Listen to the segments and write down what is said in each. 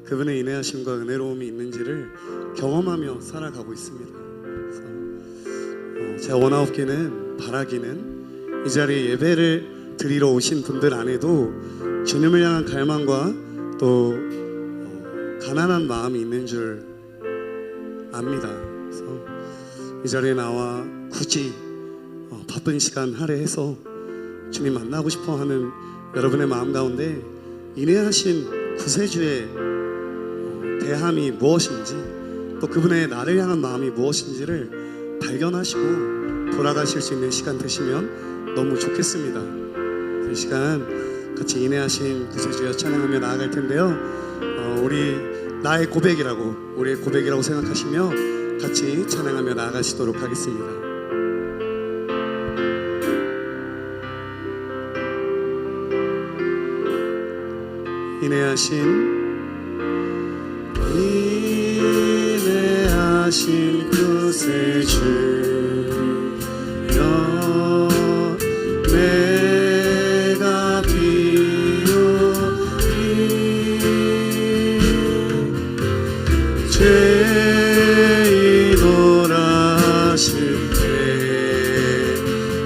그분의 인내하심과 은혜로움이 있는지를 경험하며 살아가고 있습니다. 그래서 제 원아홉개는 바라기는 이 자리에 예배를 드리러 오신 분들 안에도 주님을 향한 갈망과 또 가난한 마음이 있는 줄 압니다. 그래서 이 자리에 나와 굳이 바쁜 시간 할애해서 주님 만나고 싶어 하는 여러분의 마음 가운데 인내하신 구세주의 대함이 무엇인지 또 그분의 나를 향한 마음이 무엇인지를 발견하시고 돌아가실 수 있는 시간 되시면 너무 좋겠습니다. 이 시간 같이 인내하신 구세주여 찬양하며 나아갈 텐데요. 우리 나의 고백이라고 우리의 고백이라고 생각하시며 같이 찬양하며 나아가시도록 하겠습니다. 인내하신 구세주여 내가 비오니 죄인오라 하실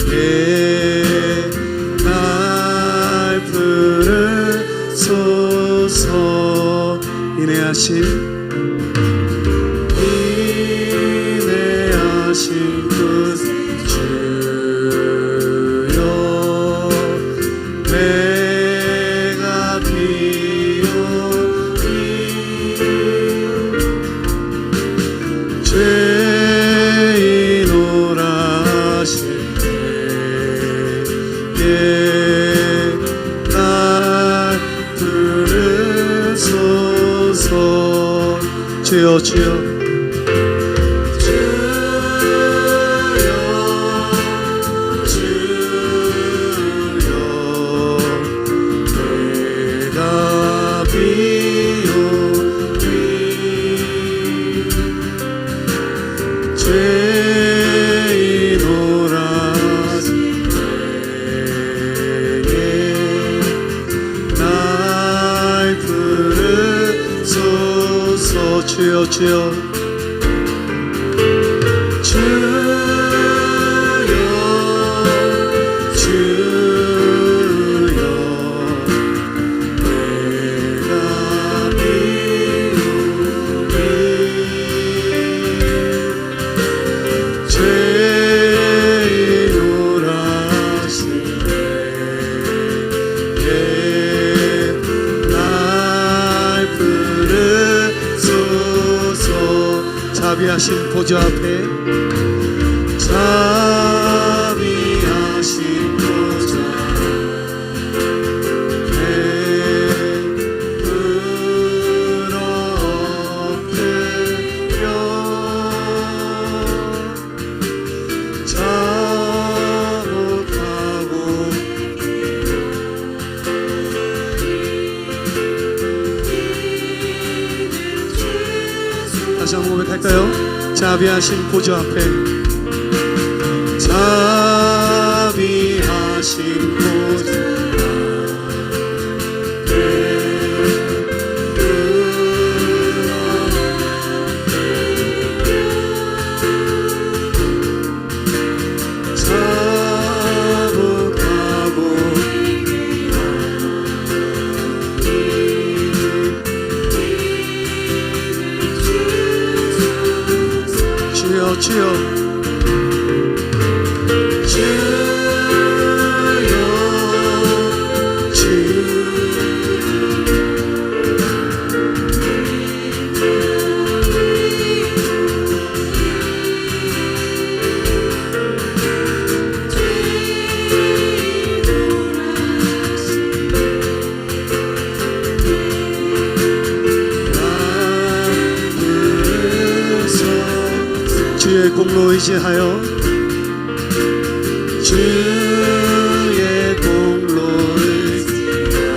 때에 날 부르소서. 인내하신 구세주여 내가 비오니 죄인오라 하실 때에 날 부르소서. 주여 주여 주여 주여 주여 내가 비오니 죄인오라 하실 때에 날 부르소서. 자비하신 보좌 앞에 자비하신 보좌 앞에 부러뜨려 자복하고 다시 한번 고백할까요? 자비하신 보좌 앞에 자비하신 보좌 앞에 자복하고 주여 주여 주의 공로 의지하여 주의 공로 의지하여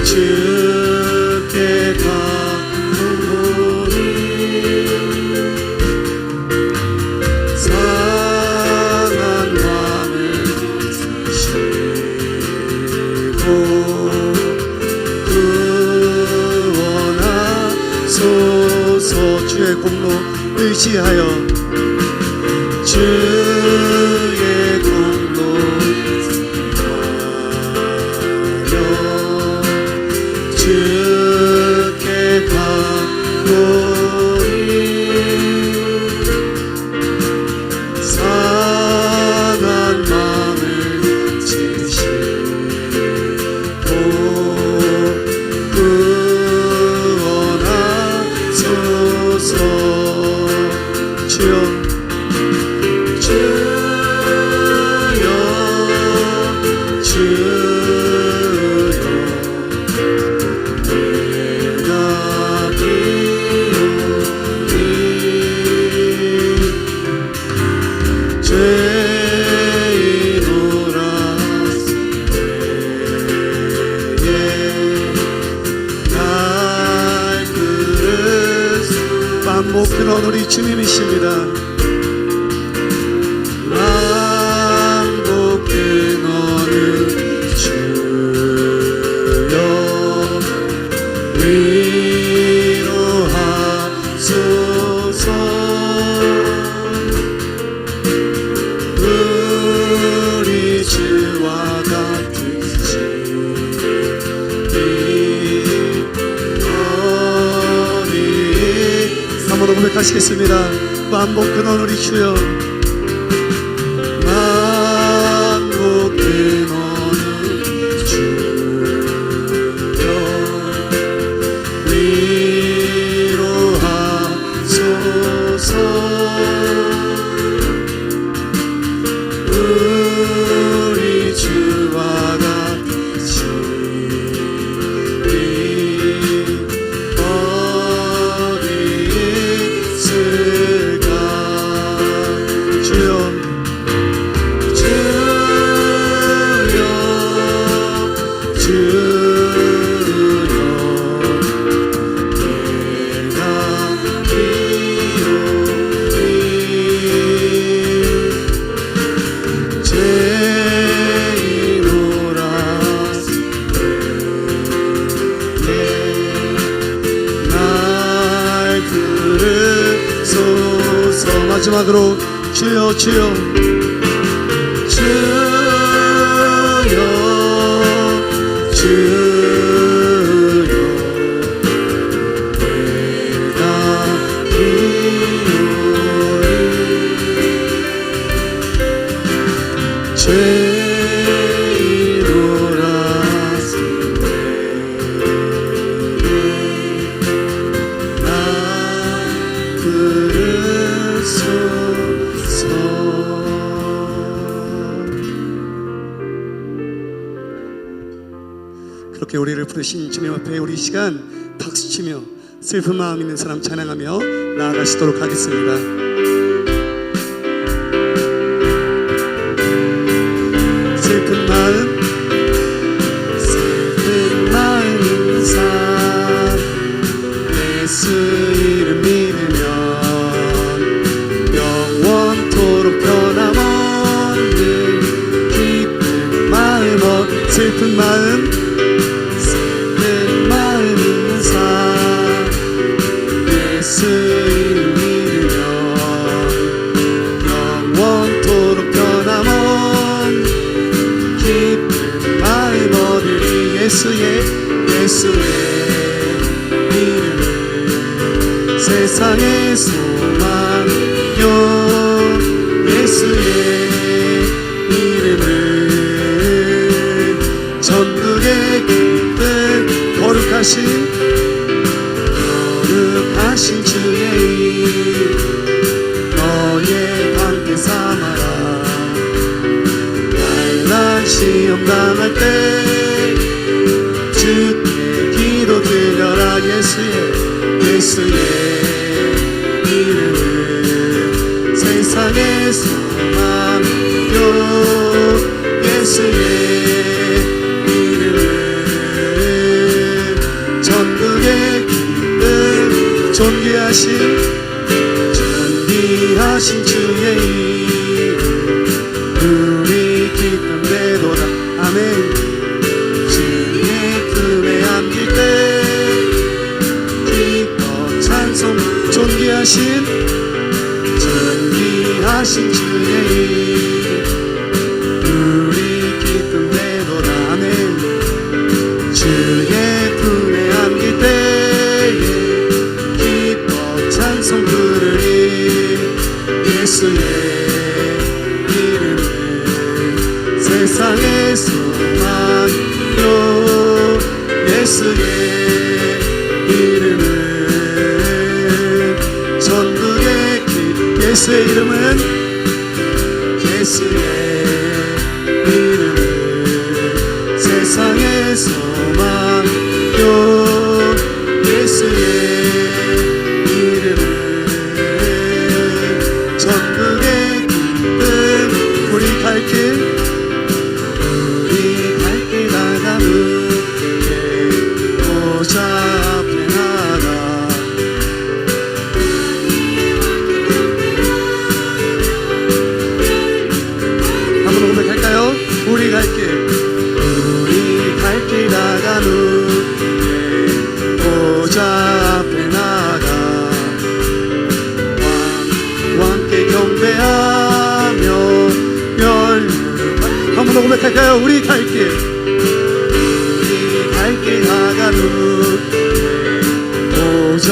주께 가오니 상한 마음을 지시고 공로 의지하여 주의 공로 의지하여 주께 가노니 상한 마음을 지시고 구원하소서. 주여 주여 주여 내가 비오니 죄인오라 때에 날 그릇 반복 근원 우리 주님이십니다. 반복 근원은 주여 위로하소서. 우리 주와 같으시니 한번 더 고백하시겠습니다. 반복 근원 우리 주여 반복 근원은 주여 위로하소서. 우리 주와 같으시니 어디 있을까. 주여 주여 주여 내가 비오니 죄인오라 때에 날 부르소서. 마지막으로 주여 주여 주여 주여 내가 비오니 죄인오라 때에 날 부르소서. 그렇게 우리를 부르신 주님 앞에 우리 이 시간 박수치며 슬픈 마음 있는 사람 찬양하며 나아가시도록 하겠습니다. 슬픈 마음 있는 사람 예수 이름 믿으면 영원토록 변함없는 기쁜 마음 슬픈 마음 있는 사람 예수 이름 믿으면 영원토록 변함없는 기쁜 마음 얻으리. 예수의 이름은 세상의 소망이요 예수의 이름은 천국의 기쁨 거룩하신 주의 이름 너의 방패 삼아라. 난난 시험 당할 때 주께 기도 드려라. 예수의 이름은 세상의 소망이요 예수의 이름은 천국의 기쁨 존귀하신 주의 이름 우리 기쁨 되도다. 아멘. 주의 품에 안길 때 기뻐 찬송 존귀하신 존귀하신 주의 이름 우리 기쁨 되도다 아멘 주의 품에 안길 때에 기뻐 찬송 부르리 예수의 이름은 세상의 소망이요 예수의 이름은 전국의 예수의 이름은 세상의 소망이요 예수의 이름은 전국의 기쁨 우리 갈 길 나가는데 보좌 앞에 나가 한번 고백할까요? 우리 갈 길 나가는데 보좌 앞에 나가 왕께 경배하며 한번 더 고백할까요? 우리 갈 길 나가는데 보좌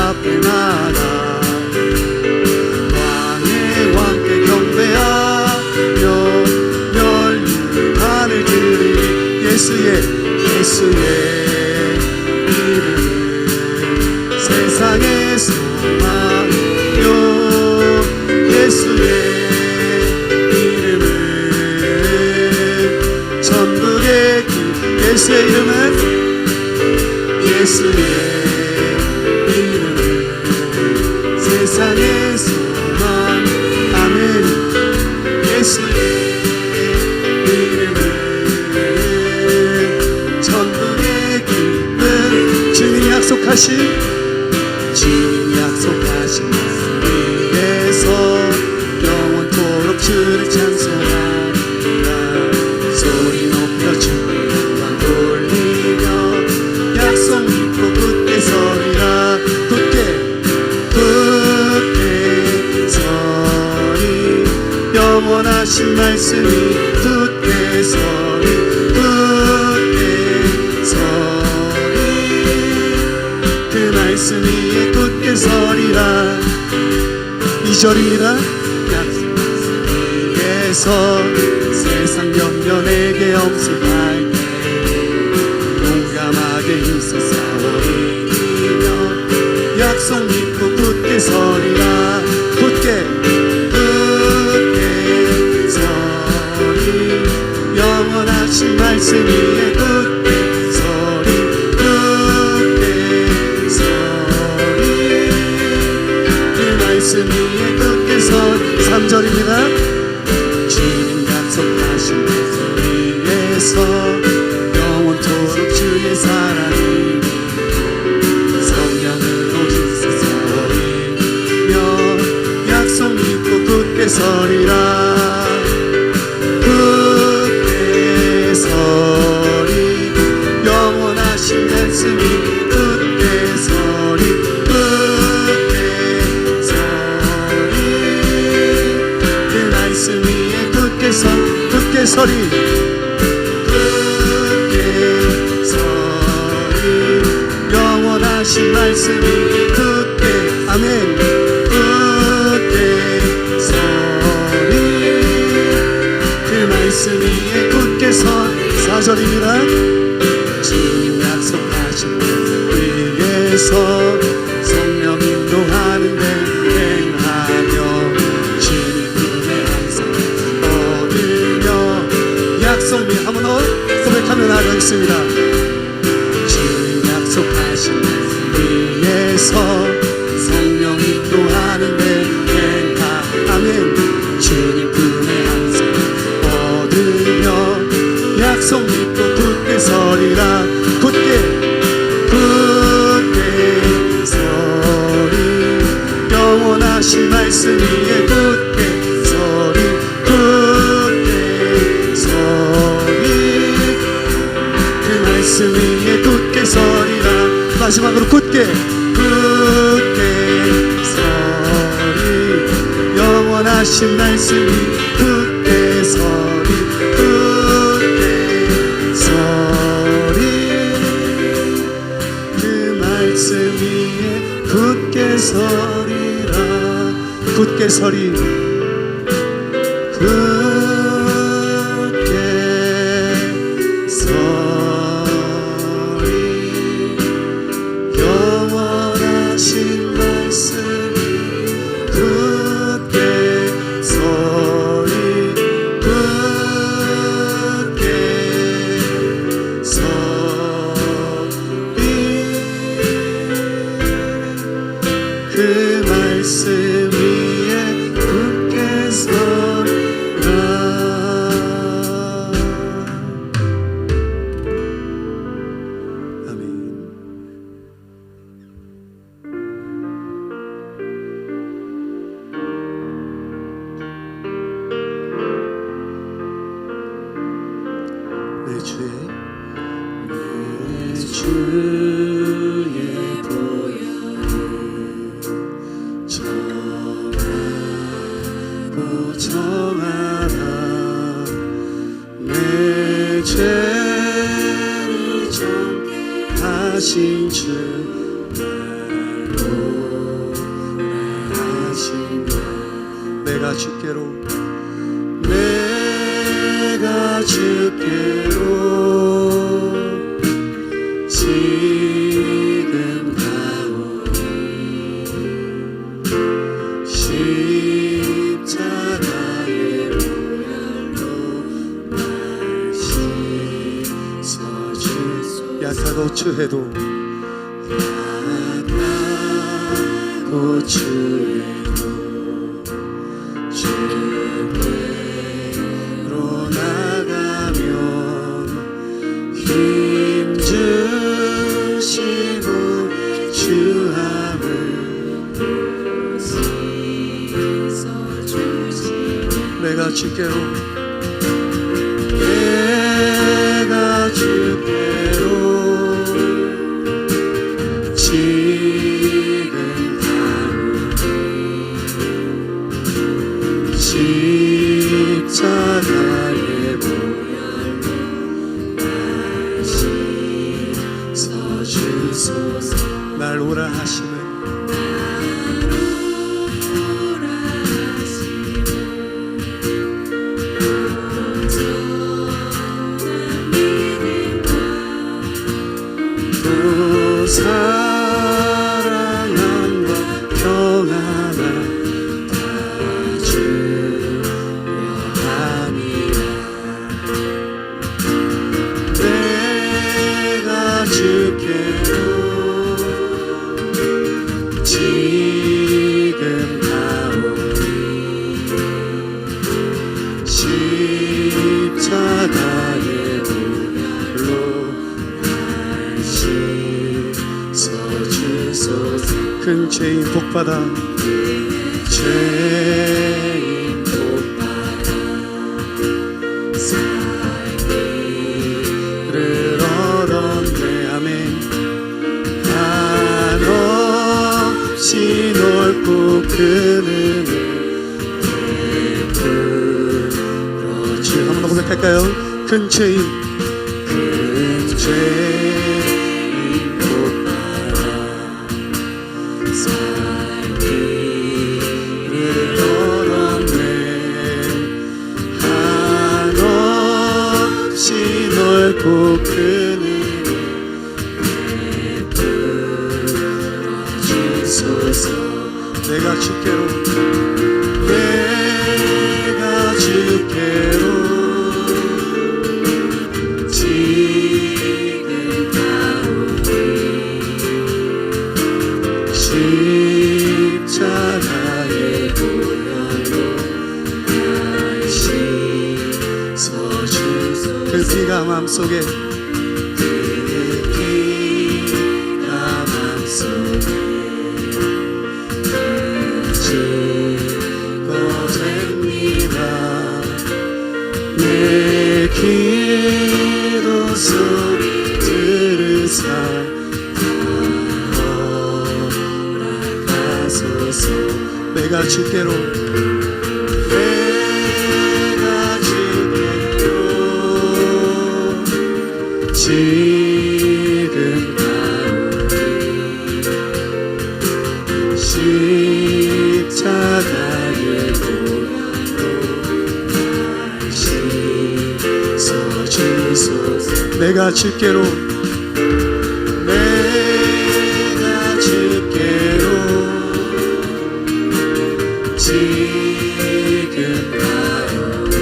앞에 나가 왕께 경배하며 열륜하늘 드리리 예수의 이름 세상의 소망이요 예수의 이름은 전국의 예수의 이름은 세상의 소망 아멘 예수의 이름은 전국의 기쁨 주님이 약속하신 말씀 위에서 영원토록 주를 찬송하리라 소리 높여 주의 영광 돌리며 약속 믿고 굳게 서리라 굳게 서리 영원하신 말씀이 굳게 서리 그 말씀 위에 굳게 서리라 2절입니다 약속 위에서 세상 염려 내게 엄습할게 용감하게 힘써 싸워이기며 약속 믿고 굳게 서리라 굳게 서리 영원하신 말씀 위에 굳게 서리 그 말씀 위에 굳게 서리 3절입니다 주님 약속하신 말씀 위에서 영원토록 주의 사랑이 성령으로 힘써 싸워이며 약속 믿고 굳게 서리라 굳게 서리 영원하신 말씀이 굳게 서리 그 말씀 위에 굳게 서리 영원하신 말씀이 굳게 아멘 굳게 서리 그 말씀 위에 굳게 서리 4절입니다 주님 약속하신 말씀 위에서 성령 인도하는데 행하며 주님 품에 항상 얻으며 약속 미 한번 더 고백하며 나가겠습니다 주님 약속하신 말씀 위에서 성령 인도하는데 행하 아멘 주님 품에 항상 얻으며 약속 믿고 굳게 서리라 굳게 서리 영원하신 말씀 위에 굳게 서리 그 말씀 위에 굳게 서리라 마지막으로 굳게 서리 영원하신 말씀이 굳게 서리 굳게 서리 그 말씀 위에 굳게 서리라 굳게 서리 굳게 서리 영원하신 말씀이 굳게 서리 굳게 서리 그 말씀 위에 굳게 서리라 아멘. 내 주의 보혈을 정하라 내 죄를 정하신 주 내가 주께로 지금 가오니 십자가의 보혈로 날 씻어주소 약하고 추해도 주께로 나가면 힘주시고 주함을 내가 주께로 지금 가오니 십자가의 보혈로 날 씻어주소서 날 오라 하시는 사랑함과 평안함 다 주려 함이라 내가 주께로 지금 가오니 십자가의 보혈로 씻어주소서 큰 죄인 복받아 죄인 복받아 살기를 얻었네 아멘 한없이 넓고 큰 은혜 베풀어 주 한번 더 고백할까요? 큰 죄인 넓고 큰 은혜 베풀어 주소서 내가 주께로 지금 가오니 십자가의 보혈로 날 씻어주소서 그 피가 맘속에 내 기도 소리 들으사 허락하소서 내가 주께로 주께로 내가 주께로 지금 가오니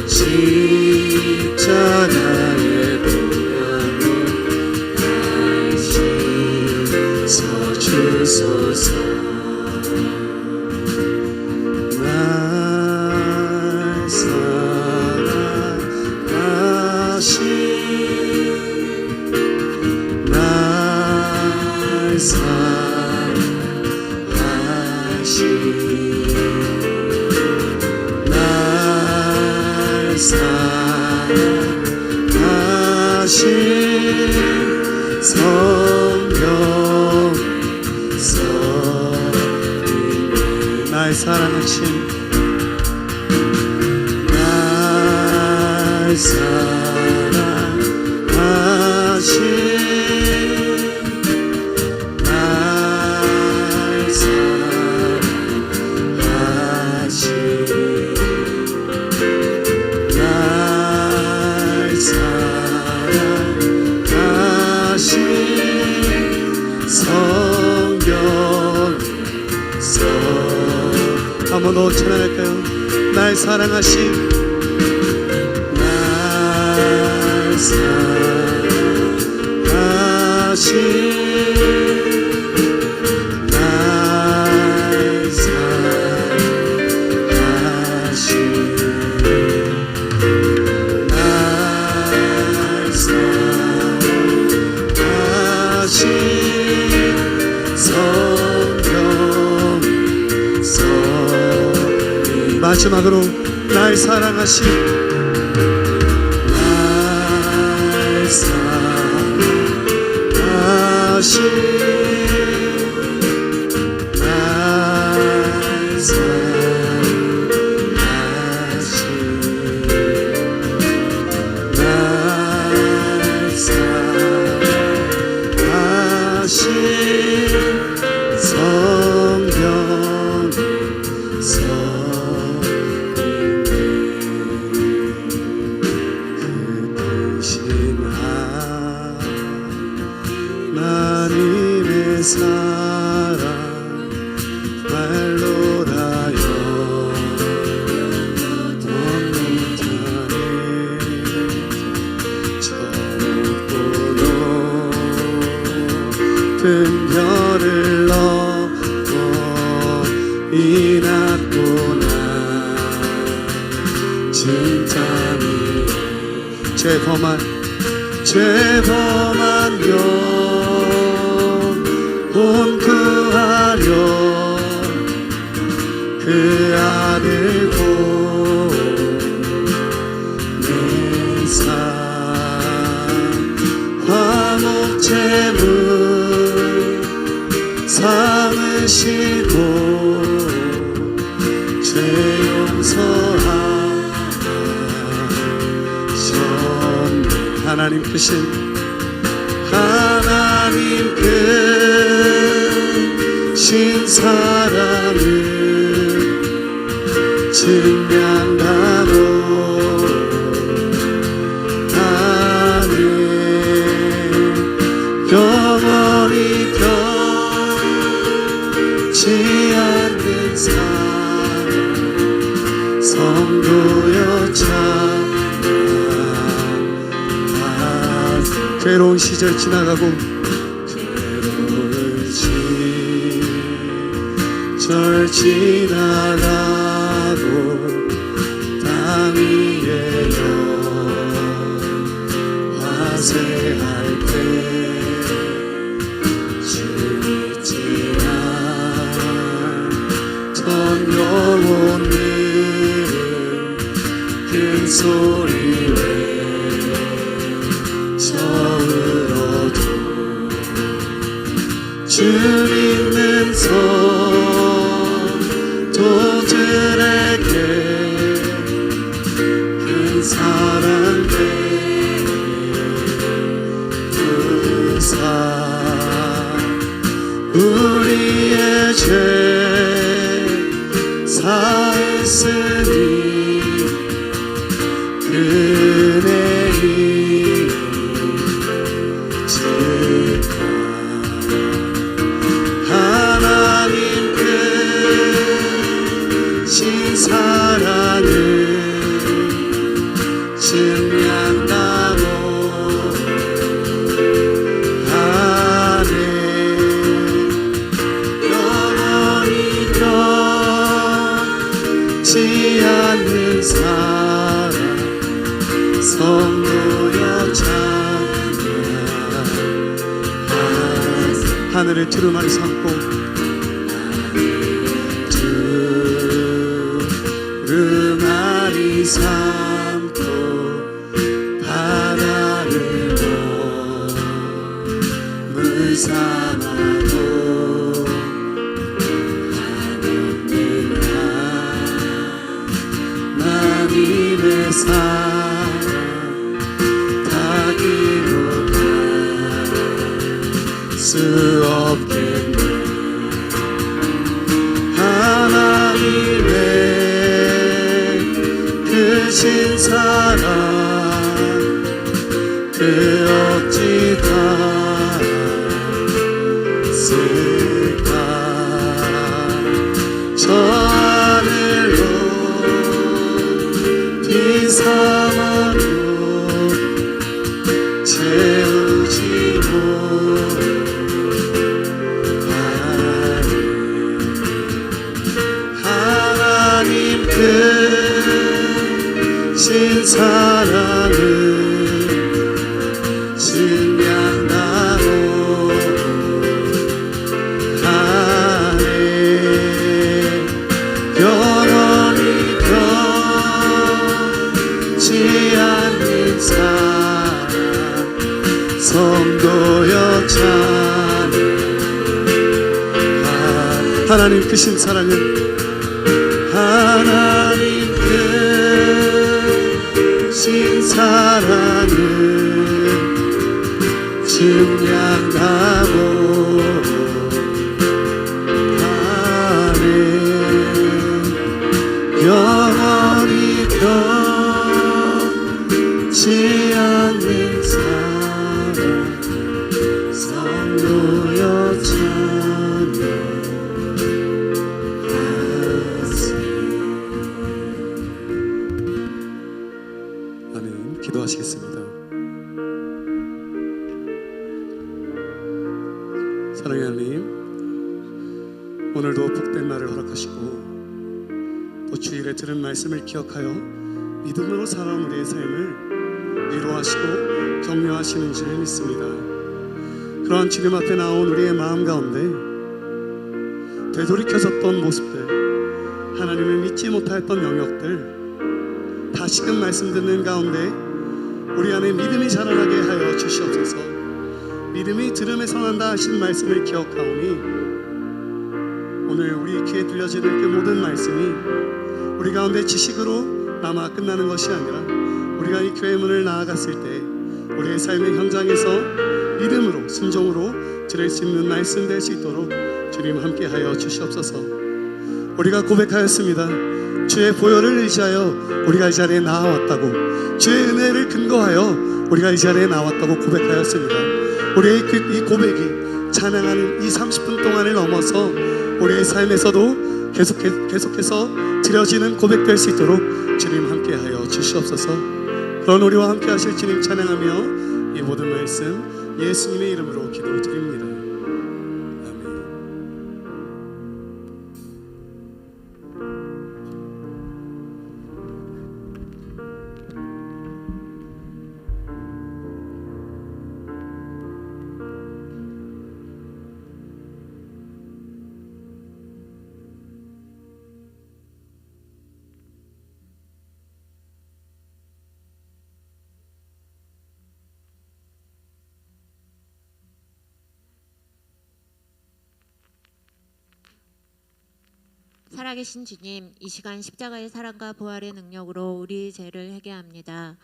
십자가의 보혈로 날 씻어주소서. 날 사랑하신 날 사랑하신 날 사랑하신 성령서 날 사랑하신 날 사랑하신 날 사랑하신 날 사랑하신 성령서 한 번 더 찬양할까요? 날 사랑하신 날 사랑하신 날 사랑하신 날 사랑하신 성령서 마지막으로 날 사랑하신 날 사랑하신 날 사랑하신 날 사랑하신 성령서 하나님의 사랑 말로라여 못하네 좁고 높은 별을 넘어 이 낮구나 진짜니 죄범한 영혼 구하려 그 아들 보낸 사 화목제물 삼으시고 죄 용서하셨네. 하나님 크신 사랑을 증명하고 나는 영원히 변치 않는 사랑 성도여 참아. 괴로운 시절 지나가고 절 지나가고 땅 위에 화세할 때 주 잊지 않던 영혼들은 큰 소리 외쳐으로도 주 믿는 성도들에게 큰 사랑 베푸사 우리의 죄 사했으니 그네 하늘의 두루마리 삼고 두루마리 삼고 바다를 물 삼아도 한없는 하나님의 사랑 다 기록할 수 없겠네. 하나님의 크신 사랑 그 어찌 닿았을까. 저 하늘로 비 삼아도 채우지 못하니 하나님 크신 사랑은 증량나고 하네. 영원히 변치 않는 사랑 성도여 찬양. 하나님 크신 사랑은 하나님 크신 사랑은 증량나고 하네. 영원히 변치 않는 사랑 성도여 찬양하세. 아멘. 기도하시겠습니다. 사랑의 하나님, 오늘도 복된 날을 허락하시고 또 주일에 들은 말씀을 기억하여 믿음으로 살아온 우리의 삶을 위로하시고 격려하시는 줄 믿습니다. 그러한 주님 앞에 나온 우리의 마음 가운데 되돌이켜졌던 모습들, 하나님을 믿지 못하였던 영역들 다시금 말씀 듣는 가운데 우리 안에 믿음이 자라나게 하여 주시옵소서. 믿음이 들음에서 난다 하신 말씀을 기억하오니 오늘 우리 귀에 들려지는 그 모든 말씀이 우리 가운데 지식으로 남아 끝나는 것이 아니라 우리가 이 교회 문을 나아갔을 때 우리의 삶의 현장에서 믿음으로 순종으로 들을 수 있는 말씀 될 수 있도록 주님 함께하여 주시옵소서. 우리가 고백하였습니다. 주의 보혈을 의지하여 우리가 이 자리에 나왔다고, 주의 은혜를 근거하여 우리가 이 자리에 나왔다고 고백하였습니다. 우리의 이 고백이 찬양하는 이 30분 동안을 넘어서 우리의 삶에서도 계속해서 드려지는 고백될 수 있도록 주님 함께하여 주시옵소서. 그런 우리와 함께 하실 주님 찬양하며 이 모든 말씀 예수님의 이름으로 기도드립니다. 살아계신 주님, 이 시간 십자가의 사랑과 부활의 능력으로 우리 죄를 회개합니다.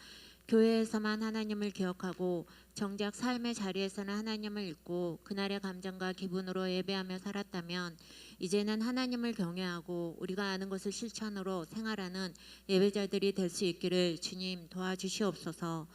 교회에서만 하나님을 기억하고 정작 삶의 자리에서는 하나님을 잊고 그날의 감정과 기분으로 예배하며 살았다면 이제는 하나님을 경외하고 우리가 아는 것을 실천으로 생활하는 예배자들이 될 수 있기를 주님 도와주시옵소서.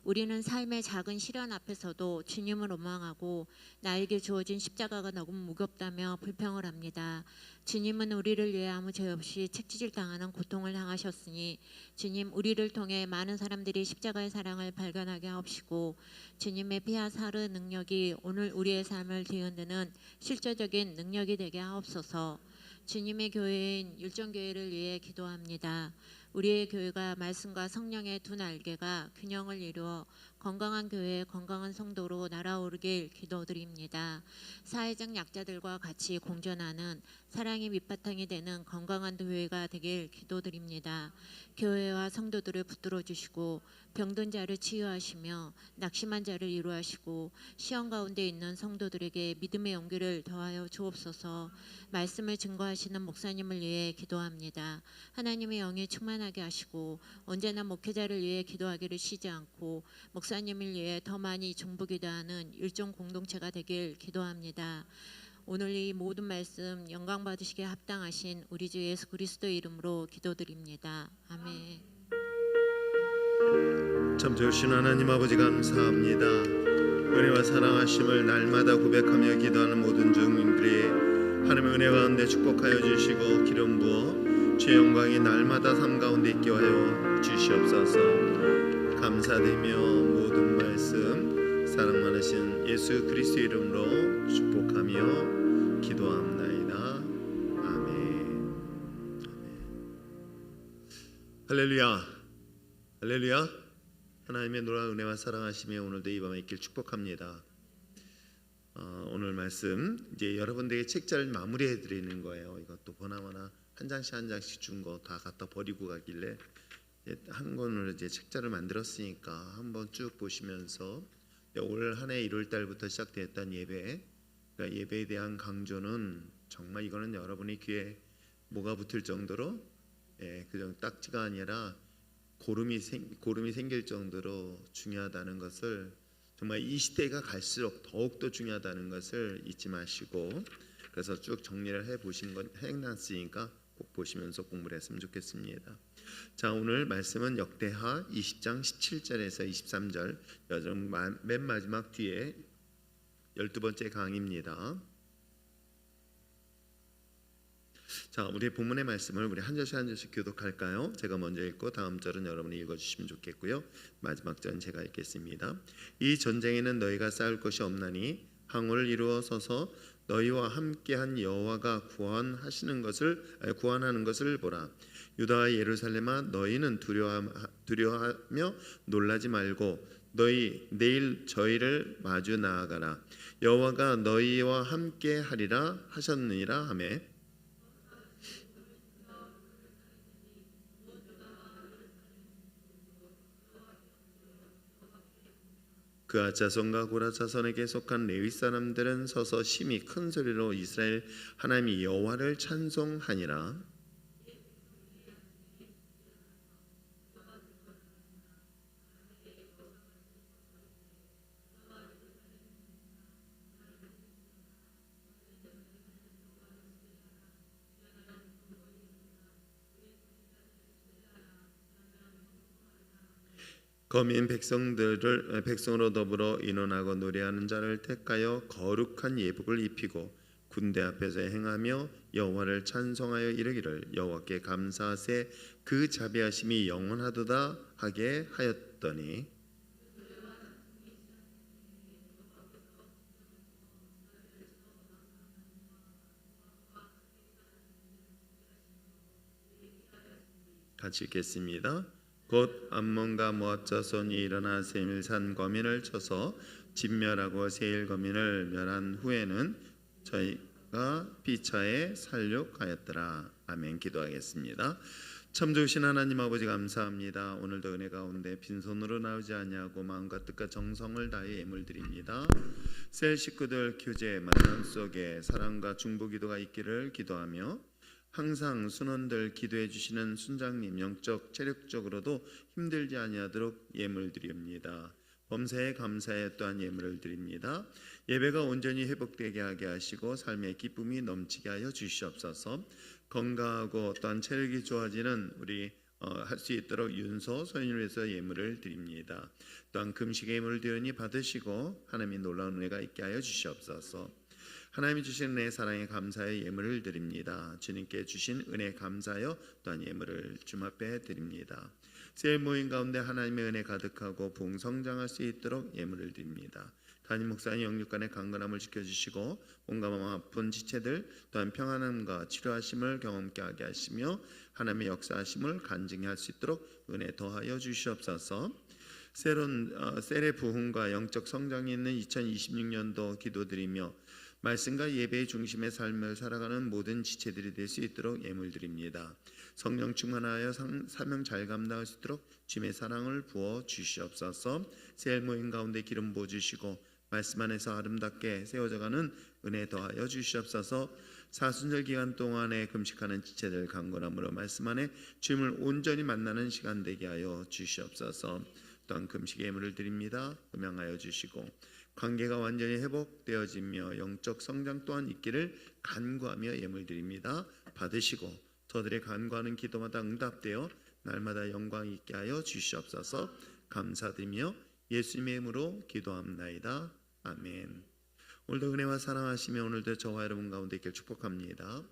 우리는 삶의 작은 시련 앞에서도 주님을 원망하고 나에게 주어진 십자가가 너무 무겁다며 불평을 합니다. 주님은 우리를 위해 아무 죄 없이 책짓을 당하는 고통을 당하셨으니 주님, 우리를 통해 많은 사람들이 십자가의 사랑을 발견하게 하옵시고 주님의 피와 살의 능력이 오늘 우리의 삶을 뒤흔드는 실제적인 능력이 되게 하옵소서. 주님의 교회인 율정교회를 위해 기도합니다. 우리의 교회가 말씀과 성령의 두 날개가 균형을 이루어 건강한 교회, 건강한 성도로 날아오르길 기도드립니다. 사회적 약자들과 같이 공존하는 사랑의 밑바탕이 되는 건강한 교회가 되길 기도드립니다. 교회와 성도들을 붙들어 주시고 병든 자를 치유하시며 낙심한 자를 위로하시고 시험 가운데 있는 성도들에게 믿음의 용기를 더하여 주옵소서. 말씀을 증거하시는 목사님을 위해 기도합니다. 하나님의 영이 충만하게 하시고 언제나 목회자를 위해 기도하기를 쉬지 않고 목사님을 위해 더 많이 중보기도하는 일종 공동체가 되길 기도합니다. 오늘 이 모든 말씀 영광 받으시기에 합당하신 우리 주 예수 그리스도의 이름으로 기도드립니다. 아멘. 참 좋으신 하나님 아버지 감사합니다. 은혜와 사랑하심을 날마다 고백하며 기도하는 모든 주민들이 하나님의 은혜 가운데 축복하여 주시고 기름 부어 주의 영광이 날마다 삶 가운데 있게 하여 주시옵소서. 감사드리며 모든 말씀 사랑 많으신 예수 그리스도 이름으로 축복하며 기도합나이다. 아멘. 할렐루야. 할렐루야. 하나님의 놀라운 은혜와 사랑하심이 오늘도 이 밤에 있길 축복합니다. 오늘 말씀 이제 여러분들에게 책자를 마무리해 드리는 거예요. 이것도 보나마나 한 장씩 준 거 다 갖다 버리고 가길래 한 권으로 이제 책자를 만들었으니까 한번 쭉 보시면서 올 한 해 1월 달부터 시작되었던 예배, 그러니까 예배에 대한 강조는 정말 이거는 여러분이 귀에 뭐가 붙을 정도로 그냥 딱지가 아니라 고름이 생길 정도로 중요하다는 것을, 정말 이 시대가 갈수록 더욱더 중요하다는 것을 잊지 마시고, 그래서 쭉 정리를 해놨으니까 꼭 보시면서 공부를 했으면 좋겠습니다. 자, 오늘 말씀은 역대하 20장 17절에서 23절, 맨 마지막 뒤에 12번째 강의입니다. 자, 우리 본문의 말씀을 우리 한 절씩 교독할까요? 제가 먼저 읽고 다음 절은 여러분이 읽어주시면 좋겠고요. 마지막 절은 제가 읽겠습니다. 이 전쟁에는 너희가 싸울 것이 없나니 항우를 이루어 서서 너희와 함께한 여호와가 구원하는 것을 보라. 유다와 예루살렘아, 너희는 두려워하며 놀라지 말고 너희 내일 저희를 마주 나아가라. 여호와가 너희와 함께하리라 하셨느니라 하매, 그아 자손과 고라 자손에게 속한 레위 사람들은 서서 심히 큰 소리로 이스라엘 하나님 여호와를 찬송하니라. 거민 백성으로 더불어 인원하고 노래하는 자를 택하여 거룩한 예복을 입히고 군대 앞에서 행하며 여호와를 찬송하여 이르기를 여호와께 감사하세 그 자비하심이 영원하도다 하게 하였더니, 같이 읽겠습니다. 곧 암몬과 모압 자손이 일어나 세밀산 거민을 쳐서 진멸하고 세일 거민을 멸한 후에는 저희가 피차에 살육하였더라. 아멘. 기도하겠습니다. 참 좋으신 하나님 아버지 감사합니다. 오늘도 은혜 가운데 빈손으로 나오지 아니하고 마음과 뜻과 정성을 다해 예물 드립니다. 셀 식구들 교제 만남 속에 사랑과 중보기도가 있기를 기도하며, 항상 순원들 기도해 주시는 순장님 영적 체력적으로도 힘들지 아니하도록 예물 드립니다. 범사에 감사에 또한 예물을 드립니다. 예배가 온전히 회복되게 하게 하시고 삶의 기쁨이 넘치게 하여 주시옵소서. 건강하고 또한 체력이 좋아지는 우리 할 수 있도록 윤서 소인을 위해서 예물을 드립니다. 또한 금식의 예물을 드리니 받으시고 하나님의 놀라운 은혜가 있게 하여 주시옵소서. 하나님이 주신 은혜 사랑에 감사의 예물을 드립니다. 주님께 주신 은혜 감사하여 또한 예물을 주님 앞에 드립니다. 제 모임 가운데 하나님의 은혜 가득하고 부흥성장할 수 있도록 예물을 드립니다. 담임 목사님 영육간의 강건함을 지켜주시고 온갖 마음 아픈 지체들 또한 평안함과 치료하심을 경험케 하게 하시며 하나님의 역사하심을 간증히 할 수 있도록 은혜 더하여 주시옵소서. 새로운 셀의 부흥과 영적 성장이 있는 2026년도 기도드리며 말씀과 예배의 중심의 삶을 살아가는 모든 지체들이 될 수 있도록 예물드립니다. 성령 충만하여 사명 잘 감당할 수 있도록 주님의 사랑을 부어 주시옵소서. 셀 모임 가운데 기름 부어주시고 말씀 안에서 아름답게 세워져가는 은혜 더하여 주시옵소서. 사순절 기간 동안에 금식하는 지체들 강건함으로 말씀 안에 주님을 온전히 만나는 시간 되게 하여 주시옵소서. 또한 금식의 예물을 드립니다. 음양하여 주시고 관계가 완전히 회복되어지며 영적 성장 또한 있기를 간구하며 예물 드립니다. 받으시고 저들의 간구하는 기도마다 응답되어 날마다 영광 있게 하여 주시옵소서. 감사드리며 예수님의 이름으로 기도합나이다. 아멘. 오늘도 은혜와 사랑하시며 오늘도 저와 여러분 가운데 있길 축복합니다.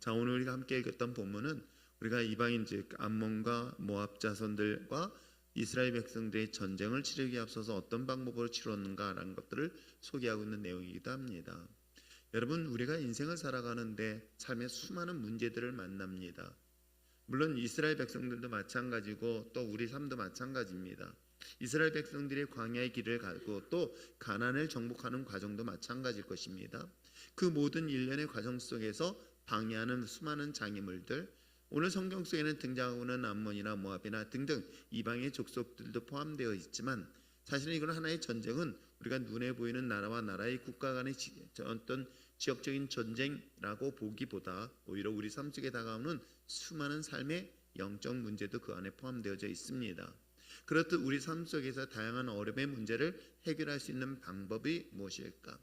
자, 오늘 우리가 함께 읽었던 본문은 우리가 이방인 즉 암몬과 모압 자손들과 이스라엘 백성들의 전쟁을 치르기에 앞서서 어떤 방법으로 치렀는가라는 것들을 소개하고 있는 내용이기도 합니다. 여러분, 우리가 인생을 살아가는데 삶에 수많은 문제들을 만납니다. 물론 이스라엘 백성들도 마찬가지고 또 우리 삶도 마찬가지입니다. 이스라엘 백성들이 광야의 길을 가고 또 가나안을 정복하는 과정도 마찬가지일 것입니다. 그 모든 일련의 과정 속에서 방해하는 수많은 장애물들, 오늘 성경 속에는 등장하고는 암몬이나 모압이나 등등 이방의 족속들도 포함되어 있지만 사실은 이건 하나의 전쟁은 우리가 눈에 보이는 나라와 나라의 국가 간의 어떤 지역적인 전쟁이라고 보기보다 오히려 우리 삶 속에 다가오는 수많은 삶의 영적 문제도 그 안에 포함되어져 있습니다. 그렇듯 우리 삶 속에서 다양한 어려움의 문제를 해결할 수 있는 방법이 무엇일까?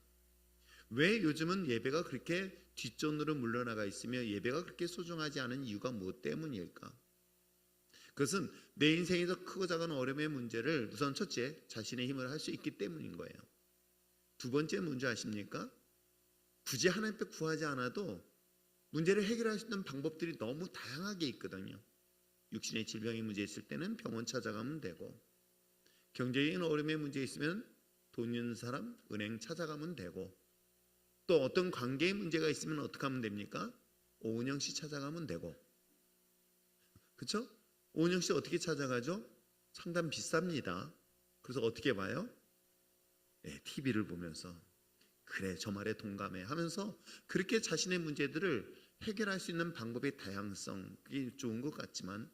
왜 요즘은 예배가 그렇게 뒷전으로 물러나가 있으며 예배가 그렇게 소중하지 않은 이유가 무엇 때문일까? 그것은 내 인생에서 크고 작은 어려움의 문제를 우선 첫째 자신의 힘을 할 수 있기 때문인 거예요. 두 번째 문제 아십니까? 굳이 하나님 앞에 구하지 않아도 문제를 해결할 수 있는 방법들이 너무 다양하게 있거든요. 육신의 질병의 문제 있을 때는 병원 찾아가면 되고, 경제적인 어려움의 문제 있으면 돈 있는 사람 은행 찾아가면 되고, 또 어떤 관계의 문제가 있으면 어떻게 하면 됩니까? 오은영 씨 찾아가면 되고, 그렇죠? 오은영 씨 어떻게 찾아가죠? 상담 비쌉니다. 그래서 어떻게 봐요? TV를 보면서 그래 저 말에 동감해 하면서 그렇게 자신의 문제들을 해결할 수 있는 방법의 다양성, 그게 좋은 것 같지만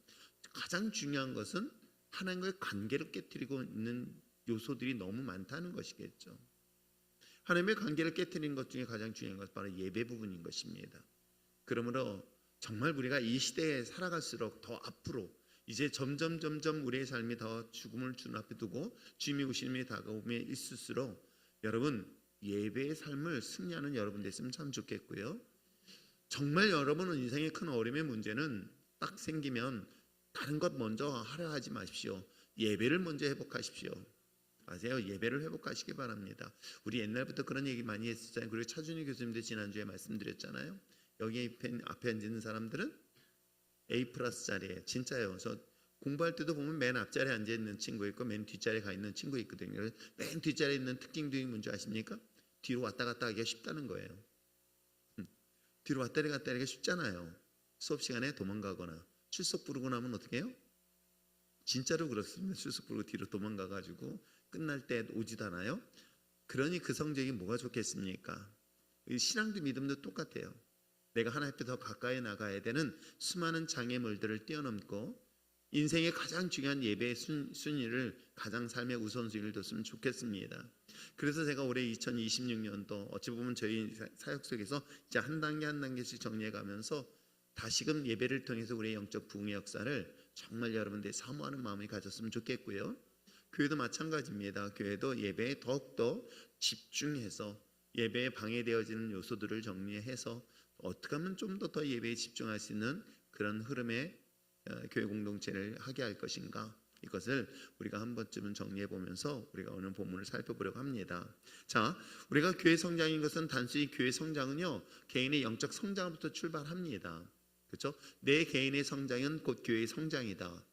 가장 중요한 것은 하나님과의 관계를 깨뜨리고 있는 요소들이 너무 많다는 것이겠죠. 하나님의 관계를 깨뜨리는 것 중에 가장 중요한 것은 바로 예배 부분인 것입니다. 그러므로 정말 우리가 이 시대에 살아갈수록 더 앞으로 이제 점점 우리의 삶이 더 죽음을 눈앞에 두고 주님의 오심이 다가오며 있을수록 여러분 예배의 삶을 승리하는 여러분 됐으면 참 좋겠고요. 정말 여러분은 인생의 큰 어려움의 문제는 딱 생기면 다른 것 먼저 하려 하지 마십시오. 예배를 먼저 회복하십시오. 아세요? 예배를 회복하시기 바랍니다. 우리 옛날부터 그런 얘기 많이 했었잖아요. 그리고 차준희 교수님도 지난주에 말씀드렸잖아요. 여기 앞에 앉는 사람들은 A+자리에 진짜요. 저 공부할 때도 보면 맨 앞자리에 앉아있는 친구 있고 맨 뒷자리에 가 있는 친구 있거든요. 맨 뒷자리에 있는 특징들이 뭔지 아십니까? 뒤로 왔다 갔다 하기가 쉽다는 거예요. 뒤로 왔다 갔다 하기가 쉽잖아요. 수업 시간에 도망가거나 출석 부르고 나면 어떻게 해요? 진짜로 그렇습니다. 출석 부르고 뒤로 도망가가지고 끝날 때 오지도 않아요. 그러니 그 성적이 뭐가 좋겠습니까? 신앙도 믿음도 똑같아요. 내가 하나님 앞에 더 가까이 나가야 되는 수많은 장애물들을 뛰어넘고 인생의 가장 중요한 예배의 순위를 가장 삶의 우선순위를 뒀으면 좋겠습니다. 그래서 제가 올해 2026년도 어찌 보면 저희 사역 속에서 이제 한 단계 한 단계씩 정리해 가면서 다시금 예배를 통해서 우리의 영적 부흥의 역사를 정말 여러분들이 사모하는 마음을 가졌으면 좋겠고요. 교회도 마찬가지입니다. 교회도 예배에 더욱더 집중해서 예배에 방해되어지는 요소들을 정리해서 어떻게 하면 좀 더 예배에 집중할 수 있는 그런 흐름의 교회 공동체를 하게 할 것인가, 이것을 우리가 한 번쯤은 정리해 보면서 우리가 오늘 본문을 살펴보려고 합니다. 자, 우리가 교회 성장인 것은 단순히 교회 성장은요 개인의 영적 성장부터 출발합니다. 그렇죠? 내 개인의 성장은 곧 교회의 성장이다.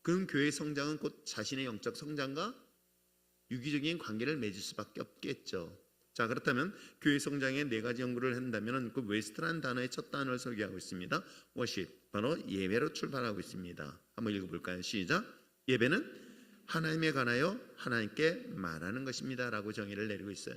그럼 교회 성장은 곧 자신의 영적 성장과 유기적인 관계를 맺을 수밖에 없겠죠. 자, 그렇다면 교회 성장에 네 가지 연구를 한다면 그 웨스트라는 단어의 첫 단어를 설계하고 있습니다. worship, 바로 예배로 출발하고 있습니다. 한번 읽어볼까요? 시작. 예배는 하나님에 관하여 하나님께 말하는 것입니다 라고 정의를 내리고 있어요.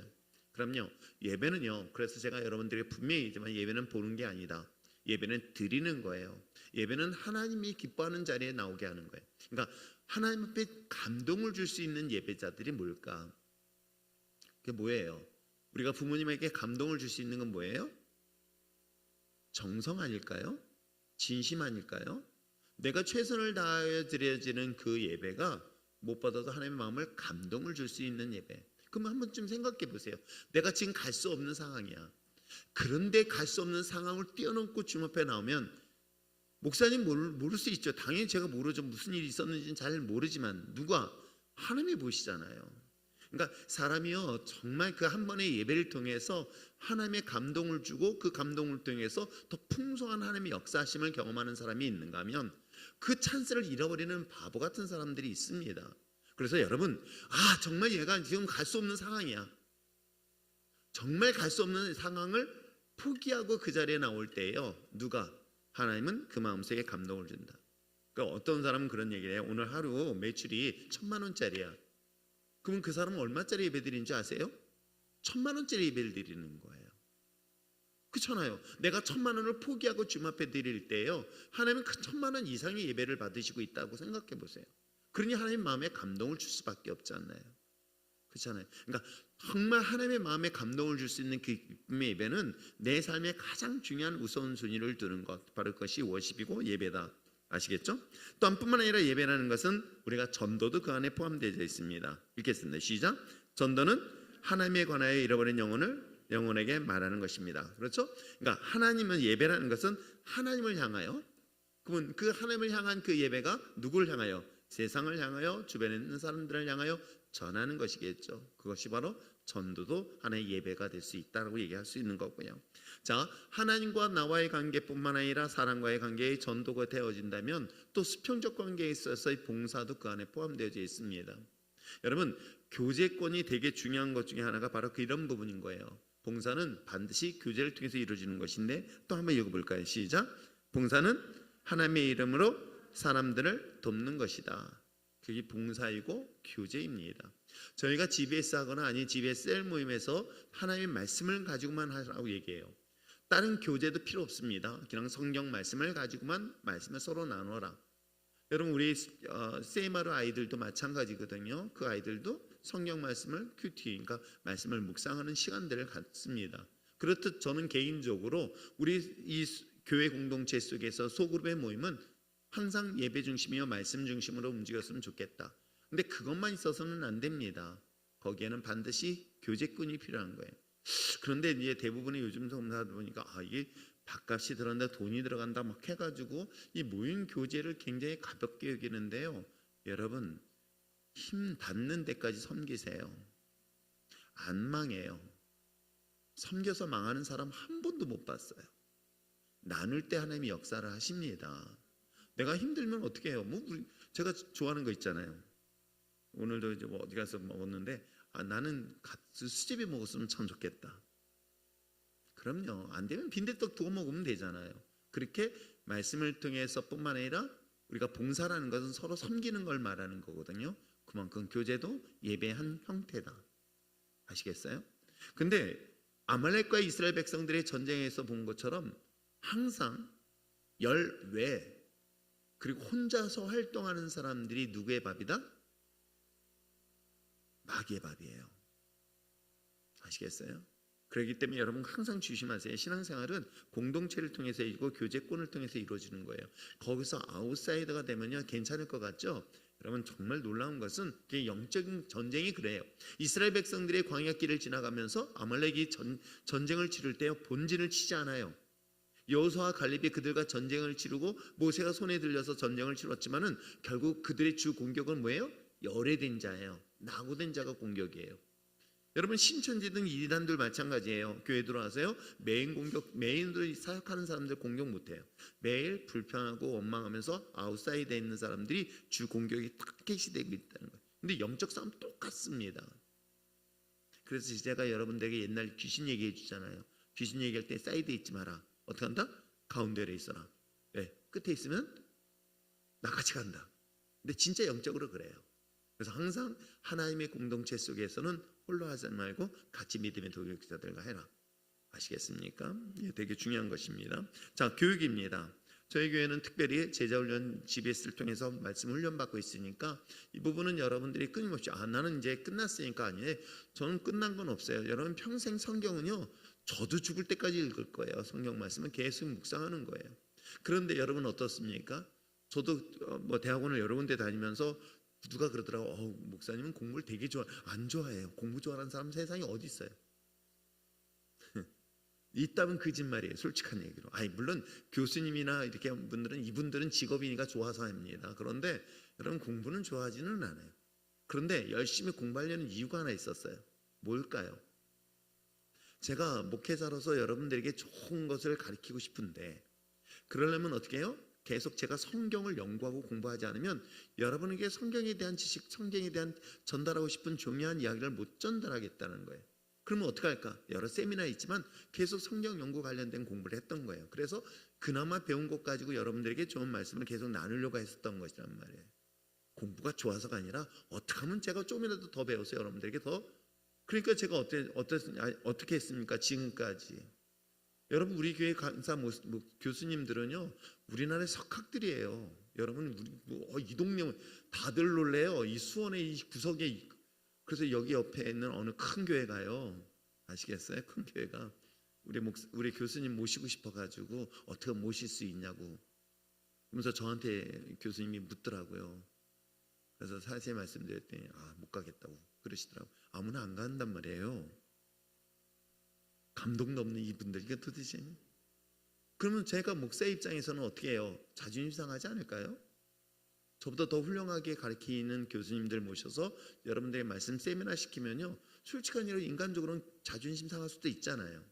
그럼요, 예배는요, 그래서 제가 여러분들에게 분명히 얘기지만 예배는 보는 게 아니다. 예배는 드리는 거예요. 예배는 하나님이 기뻐하는 자리에 나오게 하는 거예요. 그러니까 하나님 앞에 감동을 줄 수 있는 예배자들이 뭘까? 그게 뭐예요? 우리가 부모님에게 감동을 줄 수 있는 건 뭐예요? 정성 아닐까요? 진심 아닐까요? 내가 최선을 다하여 드려지는 그 예배가 무엇보다도 하나님의 마음을 감동을 줄 수 있는 예배. 그럼 한 번쯤 생각해 보세요. 내가 지금 갈 수 없는 상황이야. 그런데 갈 수 없는 상황을 뛰어넘고 주님 앞에 나오면, 목사님 모를 수 있죠. 당연히 제가 모르죠. 무슨 일이 있었는지는 잘 모르지만 누가? 하나님이 보시잖아요. 그러니까 사람이요, 정말 그 한 번의 예배를 통해서 하나님의 감동을 주고 그 감동을 통해서 더 풍성한 하나님의 역사하심을 경험하는 사람이 있는가 하면 그 찬스를 잃어버리는 바보 같은 사람들이 있습니다. 그래서 여러분, 정말 얘가 지금 갈 수 없는 상황이야. 정말 갈 수 없는 상황을 포기하고 그 자리에 나올 때에요, 누가? 하나님은 그 마음속에 감동을 준다. 그러니까 어떤 사람은 그런 얘기를 해요. 오늘 하루 매출이 1,000,000원짜리야. 그러면 그 사람은 얼마짜리 예배 드리는 줄 아세요? 1,000,000원짜리 예배를 드리는 거예요. 그렇잖아요. 내가 1,000,000원을 포기하고 주님 앞에 드릴 때요, 하나님은 그 1,000,000원 이상의 예배를 받으시고 있다고 생각해 보세요. 그러니 하나님 마음에 감동을 줄 수밖에 없지 않나요? 그렇잖아요. 그러니까 정말 하나님의 마음에 감동을 줄 수 있는 그 기쁨의 예배는 내 삶의 가장 중요한 우선순위를 두는 것, 바로 그것이 워십이고 예배다. 아시겠죠? 또한 뿐만 아니라 예배라는 것은 우리가 전도도 그 안에 포함되어 있습니다. 읽겠습니다. 시작. 전도는 하나님에 관하여 잃어버린 영혼에게 말하는 것입니다. 그렇죠? 그러니까 하나님은, 예배라는 것은 하나님을 향하여, 그러면 그 하나님을 향한 그 예배가 누구를 향하여? 세상을 향하여, 주변에 있는 사람들을 향하여 전하는 것이겠죠. 그것이 바로 전도도 하나의 예배가 될 수 있다고 얘기할 수 있는 거고요. 자, 하나님과 나와의 관계뿐만 아니라 사람과의 관계에 전도가 되어진다면 또 수평적 관계에 있어서의 봉사도 그 안에 포함되어 있습니다. 여러분, 교제권이 되게 중요한 것 중에 하나가 바로 이런 부분인 거예요. 봉사는 반드시 교제를 통해서 이루어지는 것인데, 또 한번 읽어볼까요? 시작. 봉사는 하나님의 이름으로 사람들을 돕는 것이다. 그게 봉사이고 교제입니다. 저희가 GBS 하거나 아니 GBS 셀 모임에서 하나님의 말씀을 가지고만 하라고 얘기해요. 다른 교제도 필요 없습니다. 그냥 성경 말씀을 가지고만 말씀을 서로 나누어라. 여러분, 우리 세이마루 아이들도 마찬가지거든요. 그 아이들도 성경 말씀을 큐티, 그러니까 말씀을 묵상하는 시간들을 갖습니다. 그렇듯 저는 개인적으로 우리 이 교회 공동체 속에서 소그룹의 모임은 항상 예배 중심이요 말씀 중심으로 움직였으면 좋겠다. 근데 그것만 있어서는 안 됩니다. 거기에는 반드시 교제꾼이 필요한 거예요. 그런데 이제 대부분의 요즘 성도들 보니까 이게 밥값이 들어간다, 돈이 들어간다 막 해가지고 이 모임 교제를 굉장히 가볍게 여기는데요. 여러분, 힘 닿는 데까지 섬기세요. 안 망해요. 섬겨서 망하는 사람 한 번도 못 봤어요. 나눌 때 하나님이 역사를 하십니다. 내가 힘들면 어떻게 해요? 제가 좋아하는 거 있잖아요. 오늘도 이제 어디 가서 먹었는데 나는 수제비 먹었으면 참 좋겠다. 그럼요. 안 되면 빈대떡 두고 먹으면 되잖아요. 그렇게 말씀을 통해서 뿐만 아니라 우리가 봉사라는 것은 서로 섬기는 걸 말하는 거거든요. 그만큼 교제도 예배의 한 형태다. 아시겠어요? 근데 아말렉과 이스라엘 백성들의 전쟁에서 본 것처럼 항상 열외 그리고 혼자서 활동하는 사람들이 누구의 밥이다? 마귀의 밥이에요. 아시겠어요? 그렇기 때문에 여러분 항상 조심하세요. 신앙생활은 공동체를 통해서 이루고 교제권을 통해서 이루어지는 거예요. 거기서 아웃사이더가 되면요 괜찮을 것 같죠? 여러분, 정말 놀라운 것은 영적인 전쟁이 그래요. 이스라엘 백성들의 광야길을 지나가면서 아말렉이 전쟁을 치를 때 본진을 치지 않아요. 여호수아와 갈렙이 그들과 전쟁을 치르고 모세가 손에 들려서 전쟁을 치렀지만은 결국 그들의 주 공격은 뭐예요? 열애된 자예요. 낙오된 자가 공격이에요. 여러분 신천지 등 이단들 마찬가지예요. 교회 들어와서요 매인들이 사역하는 사람들 공격 못해요. 매일 불편하고 원망하면서 아웃사이드에 있는 사람들이 주 공격이 타겟이 되고 있다는 거예요. 근데 영적 싸움 똑같습니다. 그래서 제가 여러분들에게 옛날 귀신 얘기해 주잖아요. 귀신 얘기할 때 사이드에 있지 마라. 어떻게 한다? 가운데에 있어라. 왜? 끝에 있으면 나같이 간다. 근데 진짜 영적으로 그래요. 그래서 항상 하나님의 공동체 속에서는 홀로 하지 말고 같이 믿음의 동역자들과 해라. 아시겠습니까? 이게 되게 중요한 것입니다. 자, 교육입니다. 저희 교회는 특별히 제자훈련 GBS를 통해서 말씀 훈련받고 있으니까 이 부분은 여러분들이 끊임없이 나는 이제 끝났으니까 아니에요. 저는 끝난 건 없어요. 여러분 평생 성경은요 저도 죽을 때까지 읽을 거예요. 성경 말씀은 계속 묵상하는 거예요. 그런데 여러분 어떻습니까? 저도 뭐 대학원을 여러 군데 다니면서 누가 그러더라고. 목사님은 공부를 되게 안 좋아해요. 공부 좋아하는 사람 세상에 어디 있어요? 있다면 거짓말이에요. 솔직한 얘기로. 물론 교수님이나 이렇게 분들은 이분들은 직업이니까 좋아서 합니다. 그런데 여러분 공부는 좋아하지는 않아요. 그런데 열심히 공부하려는 이유가 하나 있었어요. 뭘까요? 제가 목회자로서 여러분들에게 좋은 것을 가르치고 싶은데 그러려면 어떻게 해요? 계속 제가 성경을 연구하고 공부하지 않으면 여러분에게 성경에 대한 지식, 성경에 대한 전달하고 싶은 중요한 이야기를 못 전달하겠다는 거예요. 그러면 어떻게 할까? 여러 세미나 있지만 계속 성경 연구 관련된 공부를 했던 거예요. 그래서 그나마 배운 것 가지고 여러분들에게 좋은 말씀을 계속 나누려고 했었던 것이란 말이에요. 공부가 좋아서가 아니라 어떻게 하면 제가 조금이라도 더 배워서 여러분들에게 더 그러니까 제가 어떻게 했습니까? 지금까지 여러분 우리 교회 강사 교수님들은요 우리나라의 석학들이에요. 여러분 이 동네 다들 놀래요. 이 수원의 이 구석에 그래서 여기 옆에 있는 어느 큰 교회가요. 아시겠어요? 큰 교회가 우리 교수님 모시고 싶어가지고 어떻게 모실 수 있냐고 그러면서 저한테 교수님이 묻더라고요. 그래서 자세히 말씀드렸더니 못 가겠다고 그러시더라고요. 아무나 안 간단 말이에요. 감동도 없는 이분들 이게 도대체 그러면 제가 목사 입장에서는 어떻게 해요? 자존심 상하지 않을까요? 저보다 더 훌륭하게 가르치는 교수님들 모셔서 여러분들의 말씀 세미나 시키면요 솔직한 일로 인간적으로는 자존심 상할 수도 있잖아요.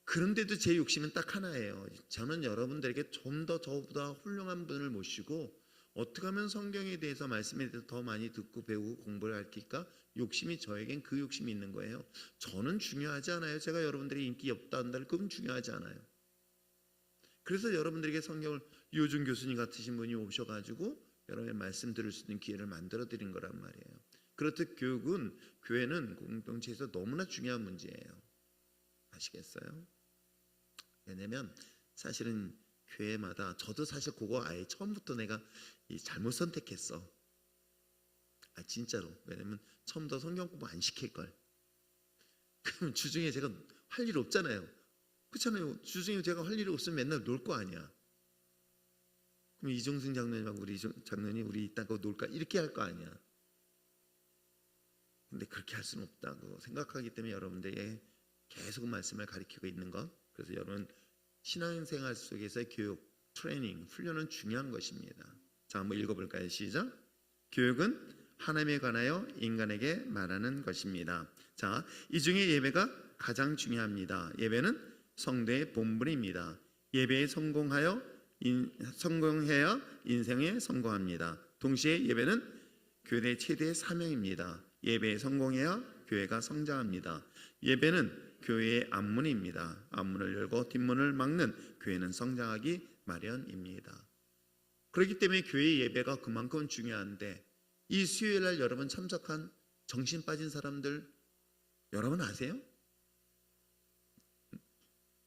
그런데도 제 욕심은 딱 하나예요. 저는 여러분들에게 좀 더 저보다 훌륭한 분을 모시고 어떻게 하면 성경에 대해서 말씀에 대해서 더 많이 듣고 배우고 공부를 할까? 욕심이 저에겐 그 욕심이 있는 거예요. 저는 중요하지 않아요. 제가 여러분들의 인기 없다 한다 그건 중요하지 않아요. 그래서 여러분들에게 성경을 유호준 교수님 같으신 분이 오셔가지고 여러분의 말씀 들을 수 있는 기회를 만들어 드린 거란 말이에요. 그렇듯 교회는 공동체에서 너무나 중요한 문제예요. 아시겠어요? 왜냐면 사실은 교회마다 저도 사실 그거 아예 처음부터 내가 잘못 선택했어. 진짜로. 왜냐면 처음부터 성경 공부 안 시킬걸. 그럼 주중에 제가 할 일 없잖아요. 그렇잖아요. 주중에 제가 할 일이 없으면 맨날 놀 거 아니야. 그럼 이종승 장로님하고 우리 장로님 우리 이따가 놀까 이렇게 할 거 아니야. 근데 그렇게 할 수는 없다고 생각하기 때문에 여러분들에게 계속 말씀을 가르치고 있는 것. 그래서 여러분 신앙생활 속에서의 교육, 트레이닝, 훈련은 중요한 것입니다. 자, 한번 읽어볼까요? 시작. 교육은 하나님에 관하여 인간에게 말하는 것입니다. 자, 이 중에 예배가 가장 중요합니다. 예배는 성도의 본분입니다. 예배에 성공해야 인생에 성공합니다. 동시에 예배는 교회의 최대의 사명입니다. 예배에 성공해야 교회가 성장합니다. 예배는 교회의 앞문입니다. 앞문을 열고 뒷문을 막는 교회는 성장하기 마련입니다. 그렇기 때문에 교회 예배가 그만큼 중요한데 이 수요일날 여러분 참석한 정신 빠진 사람들 여러분 아세요?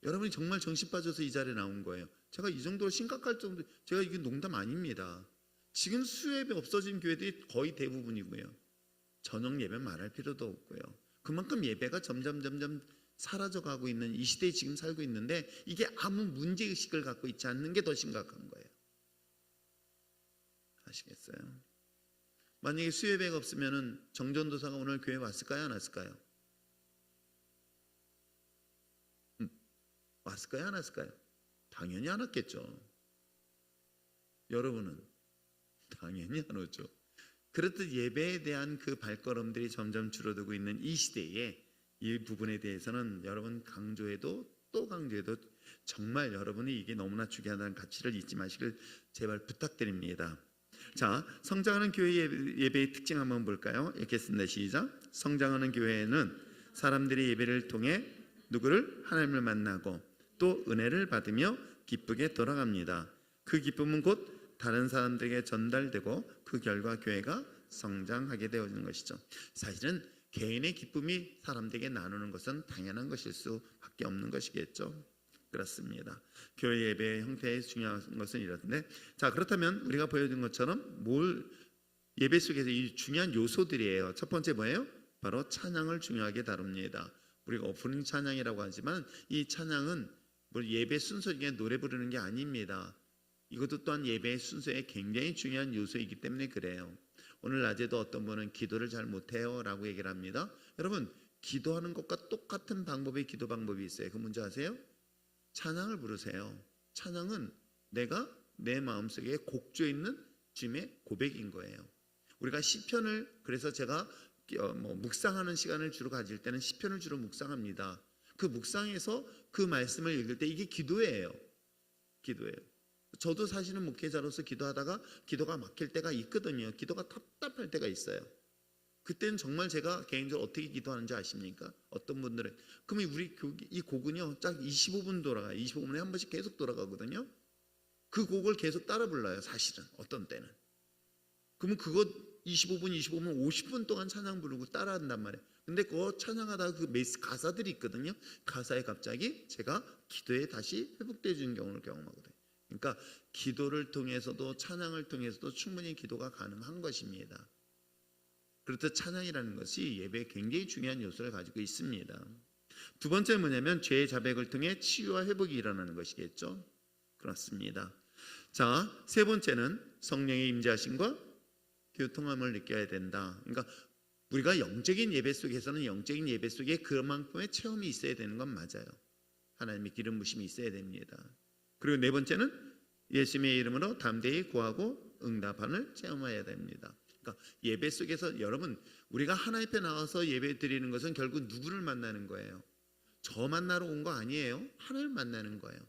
여러분이 정말 정신 빠져서 이 자리에 나온 거예요. 제가 이 정도로 심각할 정도 제가 이게 농담 아닙니다. 지금 수요예배 없어진 교회들이 거의 대부분이고요. 저녁 예배 말할 필요도 없고요. 그만큼 예배가 점점 사라져가고 있는 이 시대에 지금 살고 있는데 이게 아무 문제의식을 갖고 있지 않는 게 더 심각한 거예요. 아시겠어요? 만약에 수요예배가 없으면 정전도사가 오늘 교회에 왔을까요? 안 왔을까요? 왔을까요? 안 왔을까요? 당연히 안 왔겠죠. 여러분은 당연히 안 오죠. 그렇듯 예배에 대한 그 발걸음들이 점점 줄어들고 있는 이 시대에 이 부분에 대해서는 여러분 강조해도 또 강조해도 정말 여러분이 이게 너무나 중요하다는 가치를 잊지 마시길 제발 부탁드립니다. 자, 성장하는 교회 예배의 특징 한번 볼까요? 읽겠습니다. 시작. 성장하는 교회에는 사람들이 예배를 통해 누구를? 하나님을 만나고 또 은혜를 받으며 기쁘게 돌아갑니다. 그 기쁨은 곧 다른 사람들에게 전달되고 그 결과 교회가 성장하게 되어지는 것이죠. 사실은 개인의 기쁨이 사람들에게 나누는 것은 당연한 것일 수밖에 없는 것이겠죠. 그렇습니다. 교회 예배의 형태의 중요한 것은 이렇는데, 자, 그렇다면 우리가 보여준 것처럼 예배 속에서 이 중요한 요소들이에요. 첫 번째 뭐예요? 바로 찬양을 중요하게 다룹니다. 우리가 오프닝 찬양이라고 하지만 이 찬양은 예배 순서 중에 노래 부르는 게 아닙니다. 이것도 또한 예배의 순서에 굉장히 중요한 요소이기 때문에 그래요. 오늘 낮에도 어떤 분은 기도를 잘 못해요 라고 얘기를 합니다. 여러분, 기도하는 것과 똑같은 방법의 기도 방법이 있어요. 그 문제 아세요? 찬양을 부르세요. 찬양은 내가 내 마음속에 곡조 있는 주님의 고백인 거예요. 우리가 시편을, 그래서 제가 묵상하는 시간을 주로 가질 때는 시편을 주로 묵상합니다. 그 묵상에서 그 말씀을 읽을 때 이게 기도예요. 기도예요. 저도 사실은 목회자로서 기도하다가 기도가 막힐 때가 있거든요. 기도가 답답할 때가 있어요. 그때는 정말 제가 개인적으로 어떻게 기도하는지 아십니까? 어떤 분들은 그러면 우리 이 곡은요 딱 25분 돌아가요. 25분에 한 번씩 계속 돌아가거든요. 그 곡을 계속 따라 불러요. 사실은 어떤 때는. 그러면 그거 25분 50분 동안 찬양 부르고 따라한단 말이에요. 근데 그거 찬양하다가 그 가사들이 있거든요. 가사에 갑자기 제가 기도에 다시 회복되어 주는 경우를 경험하거든요. 그러니까 기도를 통해서도 찬양을 통해서도 충분히 기도가 가능한 것입니다. 그렇듯 찬양이라는 것이 예배에 굉장히 중요한 요소를 가지고 있습니다. 두 번째 뭐냐면 죄의 자백을 통해 치유와 회복이 일어나는 것이겠죠. 그렇습니다. 자, 세 번째는 성령의 임재하심과 교통함을 느껴야 된다. 그러니까 우리가 영적인 예배 속에서는 영적인 예배 속에 그만큼의 체험이 있어야 되는 건 맞아요. 하나님의 기름 부심이 있어야 됩니다. 그리고 네 번째는 예수님의 이름으로 담대히 구하고 응답함을 체험해야 됩니다. 그러니까 예배 속에서 여러분 우리가 하나님 앞에 나와서 예배 드리는 것은 결국 누구를 만나는 거예요? 저 만나러 온 거 아니에요. 하나님을 만나는 거예요.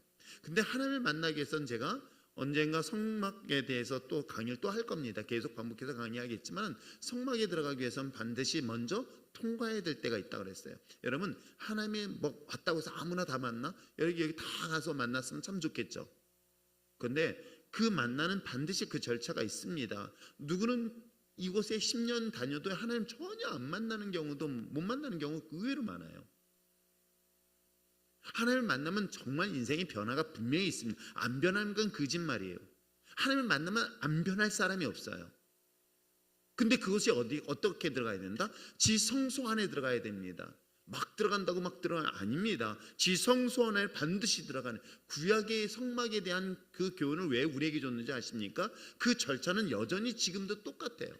근데 하나님을 만나기 위해서는 제가 언젠가 성막에 대해서 또 강의를 또 할 겁니다. 계속 반복해서 강의하겠지만 성막에 들어가기 위해서는 반드시 먼저 통과해야 될 때가 있다고 그랬어요. 여러분 하나님이 왔다고 해서 아무나 다 만나? 여기 다 가서 만났으면 참 좋겠죠. 그런데 그 만나는 반드시 그 절차가 있습니다. 누구는 이곳에 10년 다녀도 하나님 전혀 안 만나는 경우도 못 만나는 경우가 의외로 많아요. 하나님을 만나면 정말 인생의 변화가 분명히 있습니다. 안 변하는 건 거짓말이에요. 하나님을 만나면 안 변할 사람이 없어요. 근데 그것이 어떻게 들어가야 된다? 지 성소 안에 들어가야 됩니다. 막 들어간다고 막 들어가는 아닙니다. 지 성소 안에 반드시 들어가는 구약의 성막에 대한 그 교훈을 왜 우리에게 줬는지 아십니까? 그 절차는 여전히 지금도 똑같아요.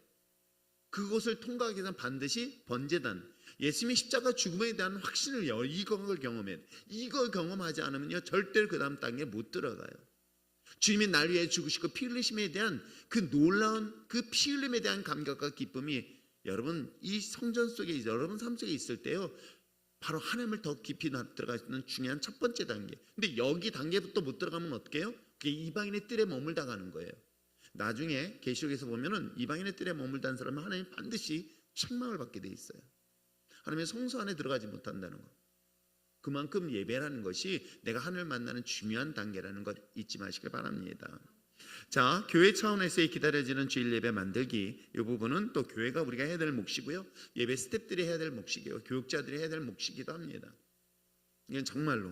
그것을 통과하기 위해서는 반드시 번제단, 예수님의 십자가 죽음에 대한 확신을 이걸 경험해야 돼요. 이걸 경험하지 않으면요 절대로 그 다음 단계에 못 들어가요. 주님이 날 위해 죽으시고 피 흘리심에 대한 그 놀라운 그 피 흘림에 대한 감격과 기쁨이 여러분 이 성전 속에 여러분 삶 속에 있을 때요 바로 하나님을 더 깊이 들어갈 수 있는 중요한 첫 번째 단계. 근데 여기 단계부터 못 들어가면 어떻게 해요? 그게 이방인의 뜰에 머물다 가는 거예요. 나중에 계시록에서 보면은 이방인의 뜰에 머물다는 사람은 하나님 반드시 책망을 받게 돼 있어요. 하나님의 성소 안에 들어가지 못한다는 것. 그만큼 예배라는 것이 내가 하나님을 만나는 중요한 단계라는 것 잊지 마시길 바랍니다. 자, 교회 차원에서의 기다려지는 주일 예배 만들기 이 부분은 또 교회가 우리가 해야 될 몫이고요. 예배 스태프들이 해야 될 몫이고요. 교육자들이 해야 될 몫이기도 합니다. 이건 정말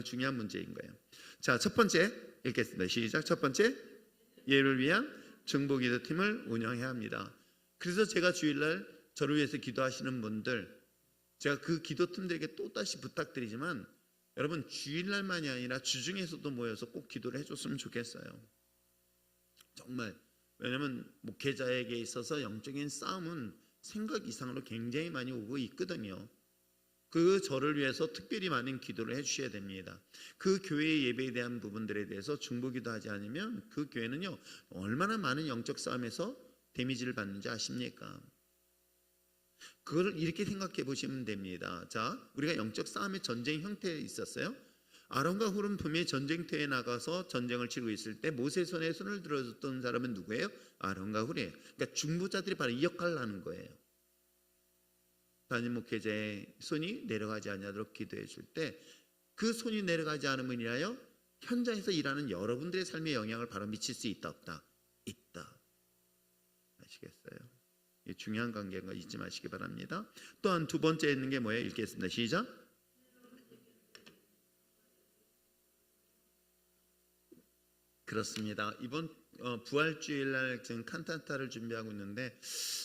중요한 문제인 거예요. 자, 첫 번째 읽겠습니다. 시작. 첫 번째, 예배를 위한 중보기도팀을 운영해야 합니다. 그래서 제가 주일날 저를 위해서 기도하시는 분들 제가 그 기도팀들에게 또다시 부탁드리지만 여러분 주일날만이 아니라 주중에서도 모여서 꼭 기도를 해줬으면 좋겠어요. 정말 왜냐하면 목회자에게 있어서 영적인 싸움은 생각 이상으로 굉장히 많이 오고 있거든요. 그 저를 위해서 특별히 많은 기도를 해주셔야 됩니다. 그 교회의 예배에 대한 부분들에 대해서 중보기도하지 않으면 그 교회는요 얼마나 많은 영적 싸움에서 데미지를 받는지 아십니까? 그걸 이렇게 생각해 보시면 됩니다. 자, 우리가 영적 싸움의 전쟁 형태에 있었어요. 아론과 훌은 분명히 전쟁터에 나가서 전쟁을 치르고 있을 때 모세 손에 손을 들어줬던 사람은 누구예요? 아론과 훌이에요. 그러니까 중보자들이 바로 이 역할을 하는 거예요. 담임 목회자의 손이 내려가지 않도록 기도해 줄 때 그 손이 내려가지 않음을 인하여 현장에서 일하는 여러분들의 삶에 영향을 바로 미칠 수 있다 없다? 있다. 아시겠어요? 이게 중요한 관계인 거 잊지 마시기 바랍니다. 또한 두 번째 있는 게 뭐예요? 읽겠습니다. 시작. 그렇습니다. 이번 부활주일날 지금 칸타타를 준비하고 있는데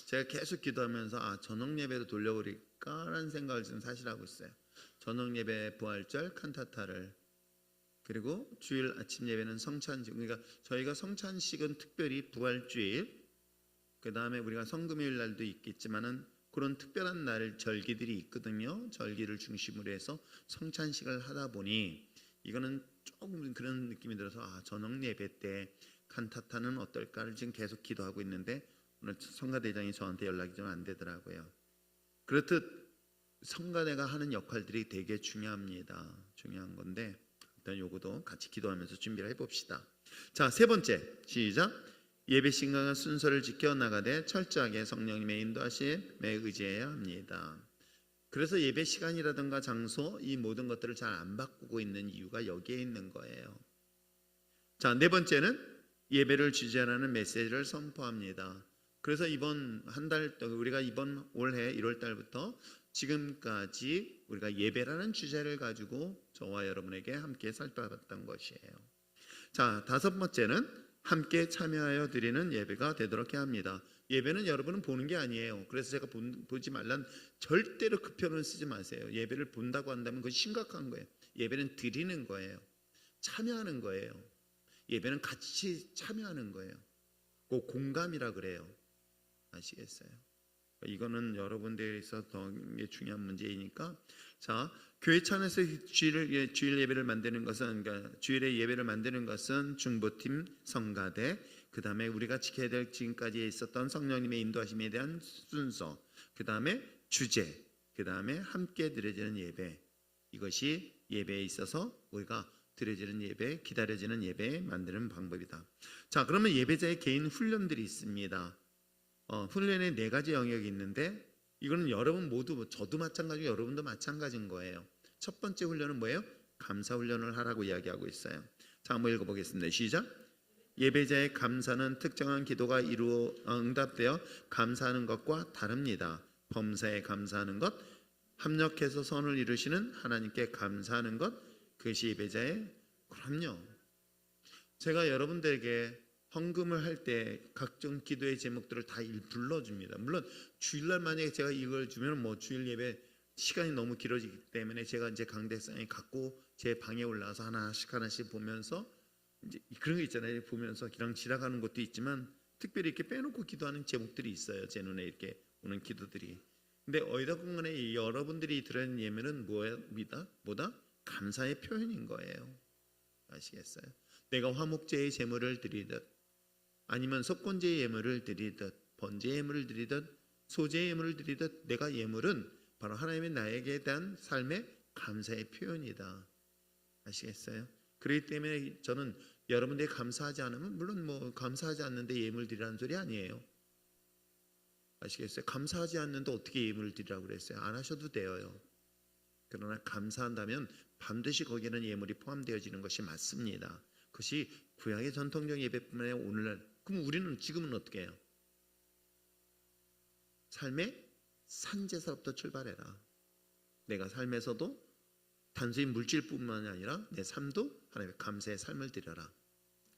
제가 계속 기도하면서 저녁 예배로 돌려버릴까라는 생각을 지금 사실 하고 있어요. 저녁 예배 부활절 칸타타를, 그리고 주일 아침 예배는 성찬식. 그러니까 저희가 성찬식은 특별히 부활주일, 그 다음에 우리가 성금요일 날도 있겠지만은 그런 특별한 날 절기들이 있거든요. 절기를 중심으로 해서 성찬식을 하다 보니 이거는 조금 그런 느낌이 들어서 저녁 예배 때 칸타타는 어떨까를 지금 계속 기도하고 있는데 오늘 성가대장이 저한테 연락이 좀 안 되더라고요. 그렇듯 성가대가 하는 역할들이 되게 중요합니다. 중요한 건데 일단 요거도 같이 기도하면서 준비를 해봅시다. 자, 세 번째 시작. 예배 시간과 순서를 지켜 나가되 철저하게 성령님의 인도하심에 의지해야 합니다. 그래서 예배 시간이라든가 장소 이 모든 것들을 잘 안 바꾸고 있는 이유가 여기에 있는 거예요. 자, 네 번째는 예배를 주재하는 메시지를 선포합니다. 그래서 이번 한 달 우리가 이번 올해 1월 달부터 지금까지 우리가 예배라는 주제를 가지고 저와 여러분에게 함께 살펴봤던 것이에요. 자, 다섯 번째는 함께 참여하여 드리는 예배가 되도록 해야 합니다. 예배는 여러분은 보는 게 아니에요. 그래서 제가 보지 말란 절대로 그 표현을 쓰지 마세요. 예배를 본다고 한다면 그건 심각한 거예요. 예배는 드리는 거예요. 참여하는 거예요. 예배는 같이 참여하는 거예요. 그 공감이라 그래요. 아시겠어요? 이거는 여러분들에 있어서 더 중요한 문제이니까. 자, 교회 차원에서 주일 예배를 만드는 것은, 그러니까 주일의 예배를 만드는 것은 중보팀, 성가대, 그 다음에 우리가 지켜야 될 지금까지 있었던 성령님의 인도하심에 대한 순서, 그 다음에 주제, 그 다음에 함께 드려지는 예배. 이것이 예배에 있어서 우리가 드려지는 예배, 기다려지는 예배 만드는 방법이다. 자, 그러면 예배자의 개인 훈련들이 있습니다. 훈련에 네 가지 영역이 있는데 이거는 여러분 모두, 저도 마찬가지고 여러분도 마찬가지인 거예요. 첫 번째 훈련은 뭐예요? 감사 훈련을 하라고 이야기하고 있어요. 자, 한번 읽어보겠습니다. 시작. 예배자의 감사는 특정한 기도가 응답되어 감사하는 것과 다릅니다. 범사에 감사하는 것, 합력해서 선을 이루시는 하나님께 감사하는 것, 그것이 예배자의, 그럼요. 제가 여러분들에게 헌금을 할 때 각종 기도의 제목들을 다 불러줍니다. 물론 주일날 만약에 제가 이걸 주면 주일 예배 시간이 너무 길어지기 때문에 제가 이제 강대상에 갖고 제 방에 올라와서 하나씩 보면서 이제 그런 거 있잖아요. 보면서 그냥 지나가는 것도 있지만 특별히 이렇게 빼놓고 기도하는 제목들이 있어요. 제 눈에 이렇게 오는 기도들이. 근데 어디다 보면 여러분들이 드리는 예배는 뭐다? 감사의 표현인 거예요. 아시겠어요? 내가 화목제의 제물을 드리듯 아니면 속건제의 예물을 드리듯 번제의 예물을 드리듯 소제의 예물을 드리듯 내가 예물은 바로 하나님의 나에게 대한 삶의 감사의 표현이다. 아시겠어요? 그렇기 때문에 저는 여러분들이 감사하지 않으면 물론 감사하지 않는데 예물 드리라는 소리 아니에요. 아시겠어요? 감사하지 않는데 어떻게 예물을 드리라고 그랬어요? 안 하셔도 돼요. 그러나 감사한다면 반드시 거기에는 예물이 포함되어지는 것이 맞습니다. 그것이 구약의 전통적 예배뿐만 아니라 오늘날. 그럼 우리는 지금은 어떻게 해요? 삶의 산제사부터 출발해라. 내가 삶에서도 단순히 물질뿐만 아니라 내 삶도 하나님의 감사의 삶을 드려라.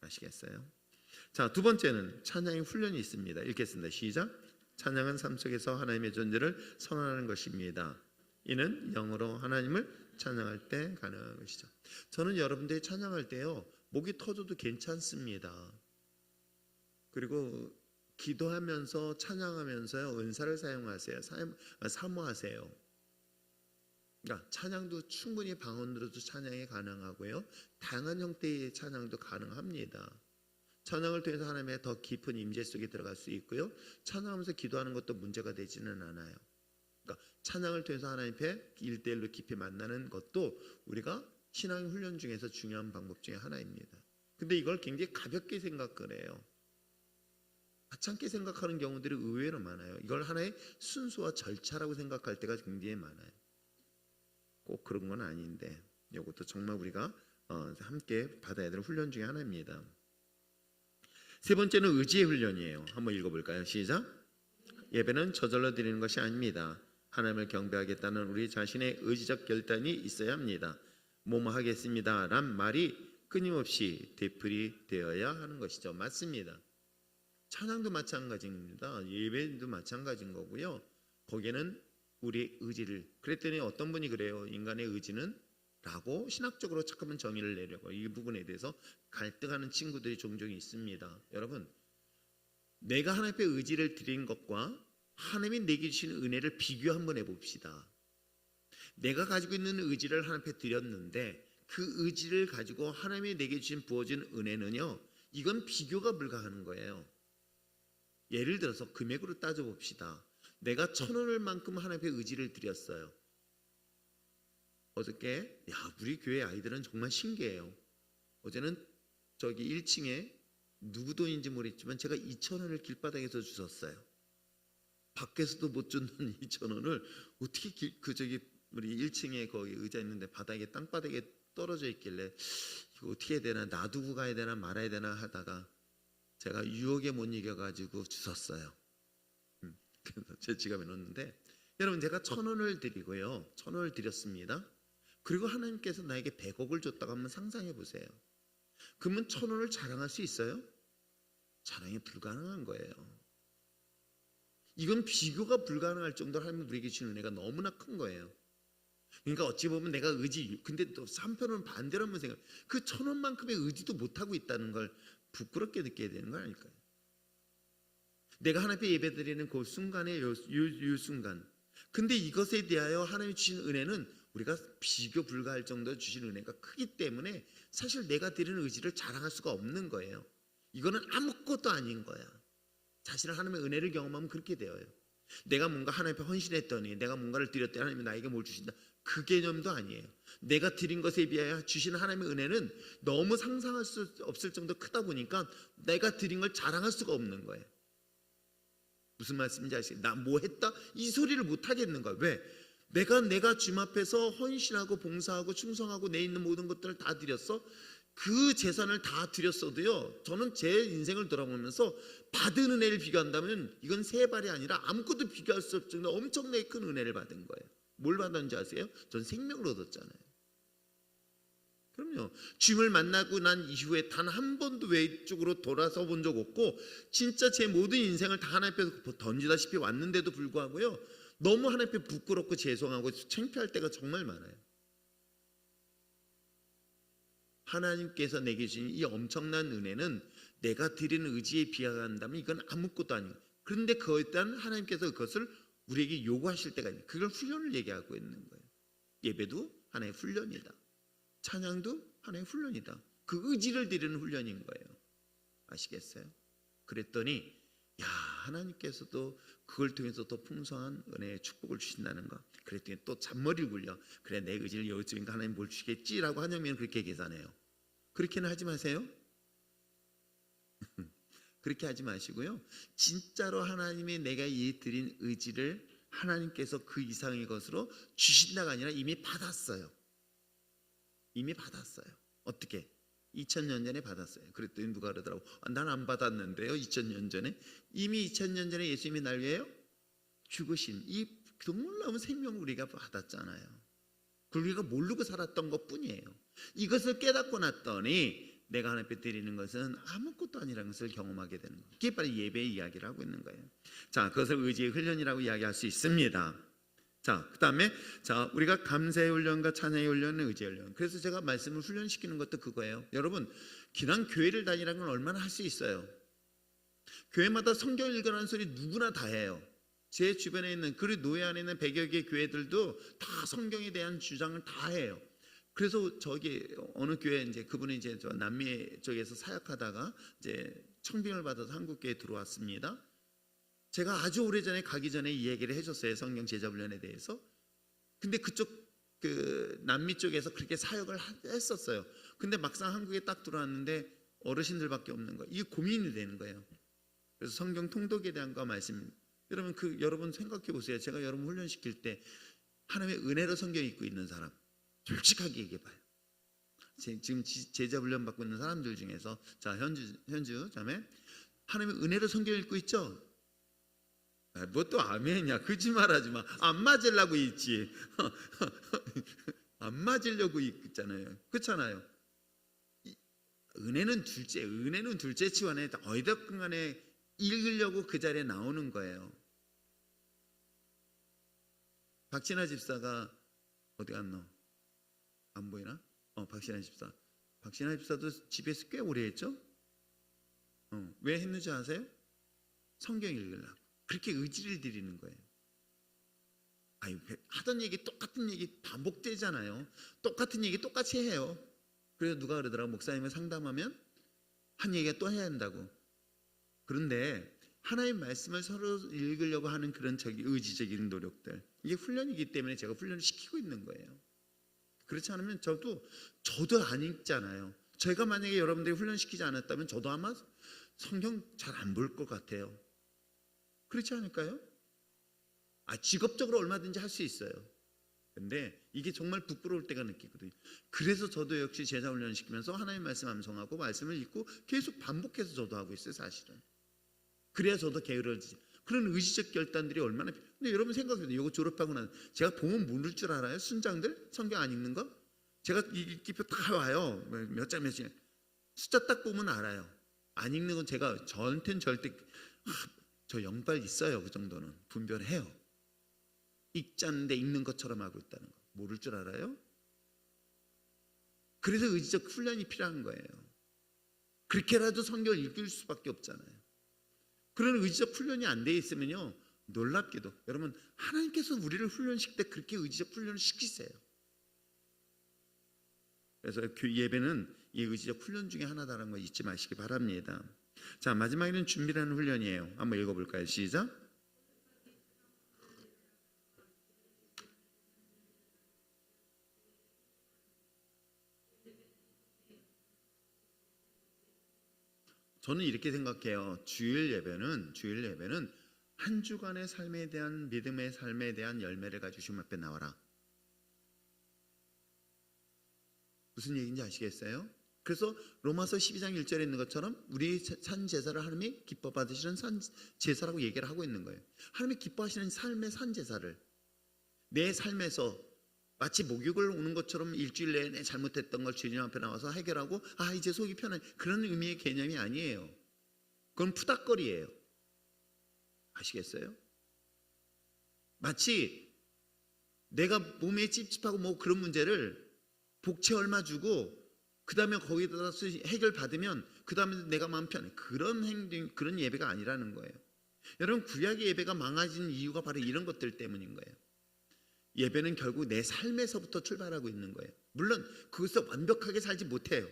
아시겠어요? 자, 두 번째는 찬양의 훈련이 있습니다. 읽겠습니다. 시작. 찬양은 삶 속에서 하나님의 존재를 선언하는 것입니다. 이는 영어로 하나님을 찬양할 때 가능한 것이죠. 저는 여러분들이 찬양할 때요 목이 터져도 괜찮습니다. 그리고 기도하면서 찬양하면서요 은사를 사용하세요. 사모하세요. 그러니까 찬양도 충분히 방언으로도 찬양이 가능하고요. 다양한 형태의 찬양도 가능합니다. 찬양을 통해서 하나님의 더 깊은 임재 속에 들어갈 수 있고요. 찬양하면서 기도하는 것도 문제가 되지는 않아요. 그러니까 찬양을 통해서 하나님 앞에 1대1로 깊이 만나는 것도 우리가 신앙 훈련 중에서 중요한 방법 중에 하나입니다. 근데 이걸 굉장히 가볍게 생각을 해요. 하찮게 생각하는 경우들이 의외로 많아요. 이걸 하나의 순서와 절차라고 생각할 때가 굉장히 많아요. 꼭 그런 건 아닌데 이것도 정말 우리가 함께 받아야 될 훈련 중에 하나입니다. 세 번째는 의지의 훈련이에요. 한번 읽어볼까요? 시작. 예배는 저절로 드리는 것이 아닙니다. 하나님을 경배하겠다는 우리 자신의 의지적 결단이 있어야 합니다. 뭐뭐 하겠습니다 란 말이 끊임없이 되풀이 되어야 하는 것이죠. 맞습니다. 찬양도 마찬가지입니다. 예배도 마찬가지인 거고요. 거기에는 우리의 의지를, 그랬더니 어떤 분이 그래요. 인간의 의지는 라고 신학적으로 잠깐만 정의를 내려고 이 부분에 대해서 갈등하는 친구들이 종종 있습니다. 여러분, 내가 하나님 앞에 의지를 드린 것과 하나님이 내게 주신 은혜를 비교 한번 해봅시다. 내가 가지고 있는 의지를 하나님 앞에 드렸는데 그 의지를 가지고 하나님이 내게 주신 부어진 은혜는요, 이건 비교가 불가하는 거예요. 예를 들어서 금액으로 따져봅시다. 내가 1,000원을 만큼 하나님 앞에 의지를 드렸어요. 어저께 우리 교회 아이들은 정말 신기해요. 어제는 저기 1층에 누구 돈인지 모르겠지만 제가 2,000원을 길바닥에서 주셨어요. 밖에서도 못 줬는 2,000원을 어떻게 우리 1층에 거기 의자 있는데 바닥에 땅바닥에 떨어져 있길래 이거 어떻게 해야 되나, 놔두고 가야 되나 말아야 되나 하다가 제가 유혹에 못 이겨가지고 주셨어요. 그래서 제 지갑에 넣었는데, 여러분, 제가 1,000원을 드리고요, 1,000원을 드렸습니다. 그리고 하나님께서 나에게 100억을 줬다고 한번 상상해 보세요. 그러면 1,000원을 자랑할 수 있어요? 자랑이 불가능한 거예요. 이건 비교가 불가능할 정도로 하나님 우리에게 주신 은혜가 너무나 큰 거예요. 그러니까 어찌 보면 내가 근데 또 한편으로는 반대로 한번 생각해. 그 1,000원만큼의 의지도 못하고 있다는 걸 부끄럽게 느껴야 되는 거 아닐까요? 내가 하나님 앞에 예배드리는 그 순간의 요 순간, 근데 이것에 대하여 하나님이 주신 은혜는 우리가 비교 불가할 정도로 주신 은혜가 크기 때문에 사실 내가 드리는 의지를 자랑할 수가 없는 거예요. 이거는 아무것도 아닌 거야. 자신을 하나님의 은혜를 경험하면 그렇게 되어요. 내가 뭔가 하나님 앞에 헌신했더니, 내가 뭔가를 드렸더니 하나님이 나에게 뭘 주신다, 그 개념도 아니에요. 내가 드린 것에 비하여 주신 하나님의 은혜는 너무 상상할 수 없을 정도로 크다 보니까 내가 드린 걸 자랑할 수가 없는 거예요. 무슨 말씀인지 아시겠어요? 나 뭐 했다? 이 소리를 못 하겠는 거야. 왜? 내가 주님 앞에서 헌신하고 봉사하고 충성하고 내 있는 모든 것들을 다 드렸어. 그 재산을 다 드렸어도요, 저는 제 인생을 돌아보면서 받은 은혜를 비교한다면 이건 세 발이 아니라 아무것도 비교할 수 없을 정도로 엄청나게 큰 은혜를 받은 거예요. 뭘 받았는지 아세요? 전 생명을 얻었잖아요. 그럼요. 주님을 만나고 난 이후에 단 한 번도 외쪽으로 돌아서 본 적 없고, 진짜 제 모든 인생을 다 하나님 앞에 던지다시피 왔는데도 불구하고요, 너무 하나님 앞에 부끄럽고 죄송하고 창피할 때가 정말 많아요. 하나님께서 내게 주신 이 엄청난 은혜는 내가 드리는 의지에 비하한다면 이건 아무것도 아니에요. 그런데 일단 하나님께서 그것을 우리에게 요구하실 때가 있는, 그걸 훈련을 얘기하고 있는 거예요. 예배도 하나의 훈련이다. 찬양도 하나의 훈련이다. 그 의지를 드리는 훈련인 거예요. 아시겠어요? 그랬더니 하나님께서도 그걸 통해서 더 풍성한 은혜의 축복을 주신다는 거. 그랬더니 또 잔머리를 굴려. 그래, 내 의지를 여쭈니까 하나님 뭘 주시겠지라고 한영민은 그렇게 계산해요. 그렇게는 하지 마세요. 그렇게 하지 마시고요, 진짜로 하나님이 내가 드린 의지를 하나님께서 그 이상의 것으로 주신다가 아니라 이미 받았어요. 이미 받았어요. 어떻게? 2000년 전에 받았어요. 그랬더니 누가 그러더라고, 난 안 받았는데요. 2000년 전에. 이미 2000년 전에 예수님이 날 위해요 죽으신 이 놀라운 생명을 우리가 받았잖아요. 그걸 우리가 모르고 살았던 것뿐이에요. 이것을 깨닫고 났더니 내가 하나님 앞에 드리는 것은 아무것도 아니라는 것을 경험하게 되는 거예요. 이게 바로 예배의 이야기를 하고 있는 거예요. 자, 그것을 의지의 훈련이라고 이야기할 수 있습니다. 자, 그 다음에 우리가 감사의 훈련과 찬양의 훈련은 의지의 훈련. 그래서 제가 말씀을 훈련시키는 것도 그거예요. 여러분, 그냥 교회를 다니라는 건 얼마나 할 수 있어요. 교회마다 성경 읽으라는 소리 누구나 다 해요. 제 주변에 있는 그리고 노예 안에 있는 100여 개 교회들도 다 성경에 대한 주장을 다 해요. 그래서 저기 어느 교회 이제 그분이 이제 저 남미 쪽에서 사역하다가 이제 청빙을 받아서 한국교회에 들어왔습니다. 제가 아주 오래전에 가기 전에 이 얘기를 해줬어요. 성경 제자훈련에 대해서. 근데 그쪽 그 남미 쪽에서 그렇게 사역을 했었어요. 근데 막상 한국에 딱 들어왔는데 어르신들밖에 없는 거예요. 이게 고민이 되는 거예요. 그래서 성경 통독에 대한 거 말씀. 여러분 생각해 보세요. 제가 여러분 훈련시킬 때 하나님의 은혜로 성경 읽고 있는 사람 솔직하게 얘기해 봐요. 지금 제자 훈련 받고 있는 사람들 중에서 자 현주 자매 하나님의 은혜로 성경 읽고 있죠? 뭐 또 아멘이야. 거짓말하지 마. 안 맞으려고 있지. 안 맞으려고 있잖아요. 그렇잖아요. 은혜는 둘째 치환에 어디든 간에 읽으려고 그 자리에 나오는 거예요. 박신하 집사가 어디 갔노? 안 보이나? 박신하 집사. 박신하 집사도 집에서 꽤 오래 했죠? 왜 했는지 아세요? 성경 읽으려고. 그렇게 의지를 드리는 거예요. 하던 얘기 똑같은 얘기 반복되잖아요. 똑같은 얘기 똑같이 해요. 그래서 누가 그러더라고. 목사님을 상담하면 한 얘기가 또 해야 한다고. 그런데 하나님 말씀을 서로 읽으려고 하는 그런 의지적인 노력들, 이게 훈련이기 때문에 제가 훈련을 시키고 있는 거예요. 그렇지 않으면 저도 안 읽잖아요. 제가 만약에 여러분들이 훈련시키지 않았다면 저도 아마 성경 잘 안 볼 것 같아요. 그렇지 않을까요? 직업적으로 얼마든지 할 수 있어요. 근데 이게 정말 부끄러울 때가 느끼거든요. 그래서 저도 역시 제자 훈련을 시키면서 하나님 말씀 암송하고 말씀을 읽고 계속 반복해서 저도 하고 있어요. 사실은. 그래야 저도 게으르지. 그런 의지적 결단들이 얼마나. 근데 여러분 생각해보세요. 이거 졸업하고 난 제가 보면 모를 줄 알아요? 순장들? 성경 안 읽는 거? 제가 읽기표 다 와요. 몇 장 숫자 딱 보면 알아요. 안 읽는 건 제가 저한테는 절대 저 영발 있어요. 그 정도는 분별해요. 읽지 않는데 읽는 것처럼 하고 있다는 거 모를 줄 알아요? 그래서 의지적 훈련이 필요한 거예요. 그렇게라도 성경을 읽을 수밖에 없잖아요. 그런 의지적 훈련이 안 돼 있으면요, 놀랍게도 여러분 하나님께서 우리를 훈련시킬 때 그렇게 의지적 훈련을 시키세요. 그래서 예배는 이 의지적 훈련 중에 하나다라는 거 잊지 마시기 바랍니다. 자, 마지막에는 준비라는 훈련이에요. 한번 읽어볼까요? 시작. 저는 이렇게 생각해요. 주일 예배는 한 주간의 삶에 대한 믿음의 삶에 대한 열매를 가지고 주님 앞에 나와라. 무슨 얘기인지 아시겠어요? 그래서 로마서 12장 1절에 있는 것처럼 우리 산 제사를 하나님이 기뻐 받으시는 산 제사라고 얘기를 하고 있는 거예요. 하나님이 기뻐하시는 삶의 산 제사를 내 삶에서 마치 목욕을 오는 것처럼 일주일 내내 잘못했던 걸 주님 앞에 나와서 해결하고 이제 속이 편해, 그런 의미의 개념이 아니에요. 그건 푸닥거리예요. 아시겠어요? 마치 내가 몸에 찝찝하고 뭐 그런 문제를 복채 얼마 주고 그 다음에 거기다 해결 받으면 그 다음에 내가 마음 편해, 그런 행동, 그런 예배가 아니라는 거예요. 여러분 구약의 예배가 망가진 이유가 바로 이런 것들 때문인 거예요. 예배는 결국 내 삶에서부터 출발하고 있는 거예요. 물론 그것을 완벽하게 살지 못해요.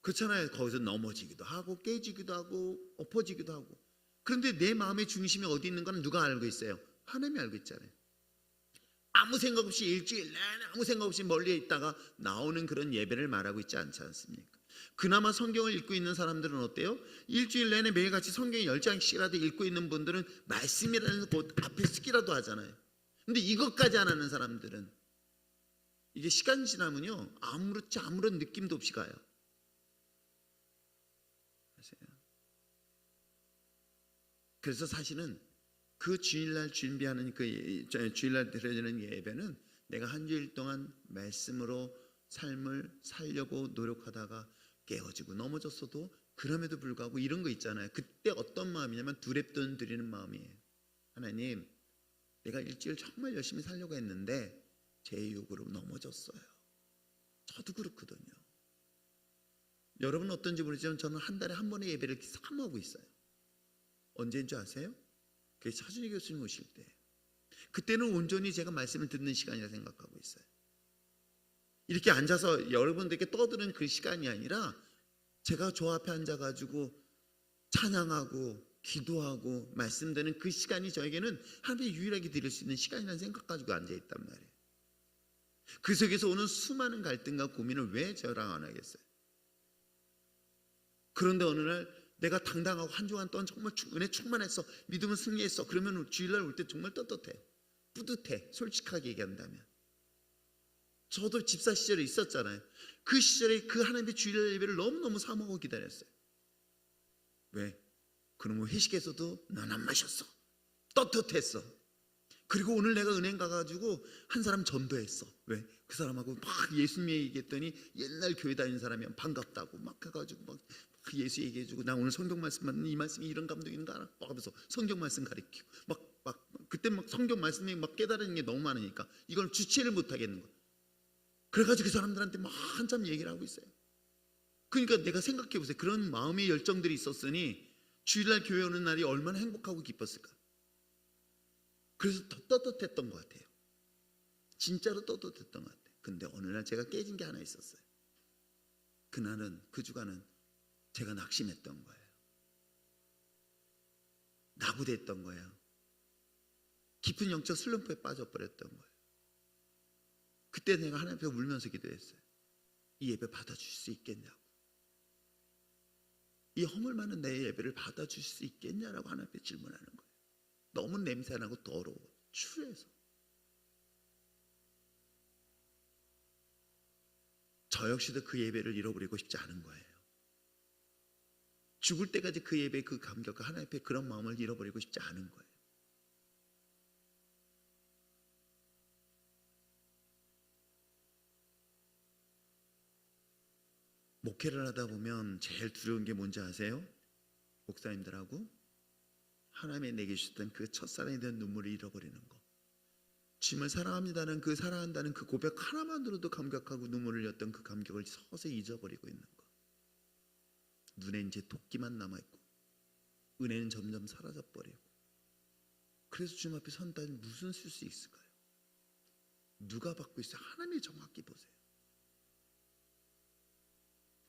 그렇잖아요. 거기서 넘어지기도 하고 깨지기도 하고 엎어지기도 하고. 그런데 내 마음의 중심이 어디 있는 건 누가 알고 있어요? 하나님이 알고 있잖아요. 아무 생각 없이 일주일 내내 아무 생각 없이 멀리에 있다가 나오는 그런 예배를 말하고 있지 않지 않습니까? 그나마 성경을 읽고 있는 사람들은 어때요? 일주일 내내 매일같이 성경 10장씩이라도 읽고 있는 분들은 말씀이라는 곳 앞에 쓰기라도 하잖아요. 근데 이것까지 안 하는 사람들은 이게 시간 지나면요 아무런 느낌도 없이 가요. 아세요? 그래서 사실은 그 주일날 준비하는 그 주일날 드려지는 예배는 내가 한 주일 동안 말씀으로 삶을 살려고 노력하다가 깨어지고 넘어졌어도 그럼에도 불구하고 이런 거 있잖아요. 그때 어떤 마음이냐면 두렵던 드리는 마음이에요. 하나님, 내가 일주일 정말 열심히 살려고 했는데 제 유혹으로 넘어졌어요. 저도 그렇거든요. 여러분은 어떤지 모르지만 저는 한 달에 한 번의 예배를 사모하고 있어요. 언제인 줄 아세요? 그 차준희 교수님 오실 때 그때는 온전히 제가 말씀을 듣는 시간이라 생각하고 있어요. 이렇게 앉아서 여러분들께 떠드는 그 시간이 아니라 제가 저 앞에 앉아가지고 찬양하고 기도하고 말씀드리는 그 시간이 저에게는 하나님이 유일하게 드릴 수 있는 시간이라는 생각 가지고 앉아있단 말이에요. 그 속에서 오는 수많은 갈등과 고민을 왜 저랑 안 하겠어요? 그런데 어느 날 내가 당당하고 한 주간 동안 정말 은혜 충만했어, 믿음은 승리했어, 그러면 주일날 올 때 정말 떳떳해, 뿌듯해. 솔직하게 얘기한다면 저도 집사 시절에 있었잖아요. 그 시절에 그 하나님의 주일 예배를 너무너무 사모하고 기다렸어요. 왜? 그러면 회식에서도 난 안 마셨어, 떳떳했어. 그리고 오늘 내가 은행 가가지고 한 사람 전도했어. 왜? 그 사람하고 막 예수 얘기했더니 옛날 교회 다니는 사람이면 반갑다고 막 해가지고 막 예수 얘기해주고, 나 오늘 성경 말씀 받는 이 말씀이 이런 감동인가 알아? 막 하면서 성경 말씀 가르치고 막 그때 막 성경 말씀이 막 깨달은 게 너무 많으니까 이걸 주체를 못 하겠는 거야. 그래가지고 그 사람들한테 막 한참 얘기를 하고 있어요. 그러니까 내가 생각해 보세요. 그런 마음의 열정들이 있었으니 주일날 교회 오는 날이 얼마나 행복하고 기뻤을까. 그래서 더 떳떳했던 것 같아요. 진짜로 떳떳했던 것 같아요. 근데 어느 날 제가 깨진 게 하나 있었어요. 그날은, 그 주간은 제가 낙심했던 거예요. 나부됐던 거예요. 깊은 영적 슬럼프에 빠져버렸던 거예요. 그때 내가 하나님 앞에 울면서 기도했어요. 이 예배 받아주실 수 있겠냐고. 이 허물 많은 내 예배를 받아주실 수 있겠냐라고 하나님 앞에 질문하는 거예요. 너무 냄새나고 더러워, 추해서. 저 역시도 그 예배를 잃어버리고 싶지 않은 거예요. 죽을 때까지 그 예배의 그 감격과 하나님 앞에 그런 마음을 잃어버리고 싶지 않은 거예요. 목회를 하다 보면 제일 두려운 게 뭔지 아세요? 목사님들하고 하나님이 내게 주셨던 그 첫사랑에 대한 눈물을 잃어버리는 거. 주님을 사랑합니다는 그 사랑한다는 그 고백 하나만으로도 감격하고 눈물을 흘렸던 그 감격을 서서히 잊어버리고 있는 거. 눈에 이제 도끼만 남아있고 은혜는 점점 사라져버리고. 그래서 주님 앞에 선다면 무슨 쓸 수 있을까요? 누가 받고 있어요? 하나님이 정확히 보세요.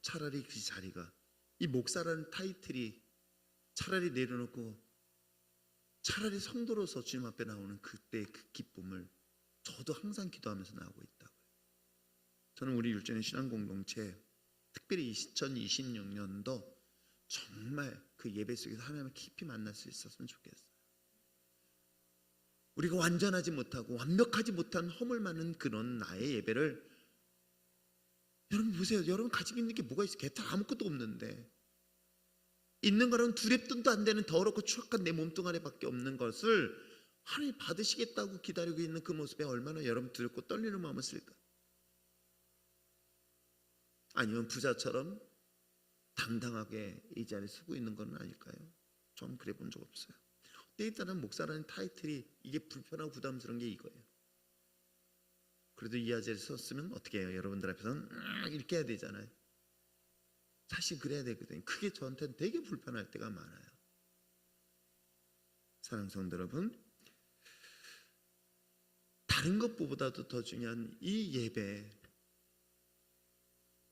차라리 그 자리가, 이 목사라는 타이틀이 차라리 내려놓고 차라리 성도로서 주님 앞에 나오는 그때 그 기쁨을 저도 항상 기도하면서 나오고 있다고요. 저는 우리 율전의 신앙공동체, 특별히 2026년도 정말 그 예배 속에서 하나님을 깊이 만날 수 있었으면 좋겠어요. 우리가 완전하지 못하고 완벽하지 못한 허물 많은 그런 나의 예배를, 여러분 보세요. 여러분 가지고 있는 게 뭐가 있어요? 개탈 아무것도 없는데, 있는 거는 두렵돈도 안 되는 더럽고 추악한 내 몸뚱아리밖에 없는 것을 하나님 받으시겠다고 기다리고 있는 그 모습에 얼마나 여러분 두렵고 떨리는 마음을 쓸까? 아니면 부자처럼 당당하게 이 자리에 서고 있는 건 아닐까요? 좀 그래 본 적 없어요. 때에 따른 목사라는 타이틀이 이게 불편하고 부담스러운 게 이거예요. 그래도 이 자리에 섰으면 어떻게 해요? 여러분들 앞에서는 이렇게 해야 되잖아요. 사실 그래야 되거든요. 그게 저한테는 되게 불편할 때가 많아요. 사랑하는 성도 여러분, 다른 것보다도 더 중요한 이 예배,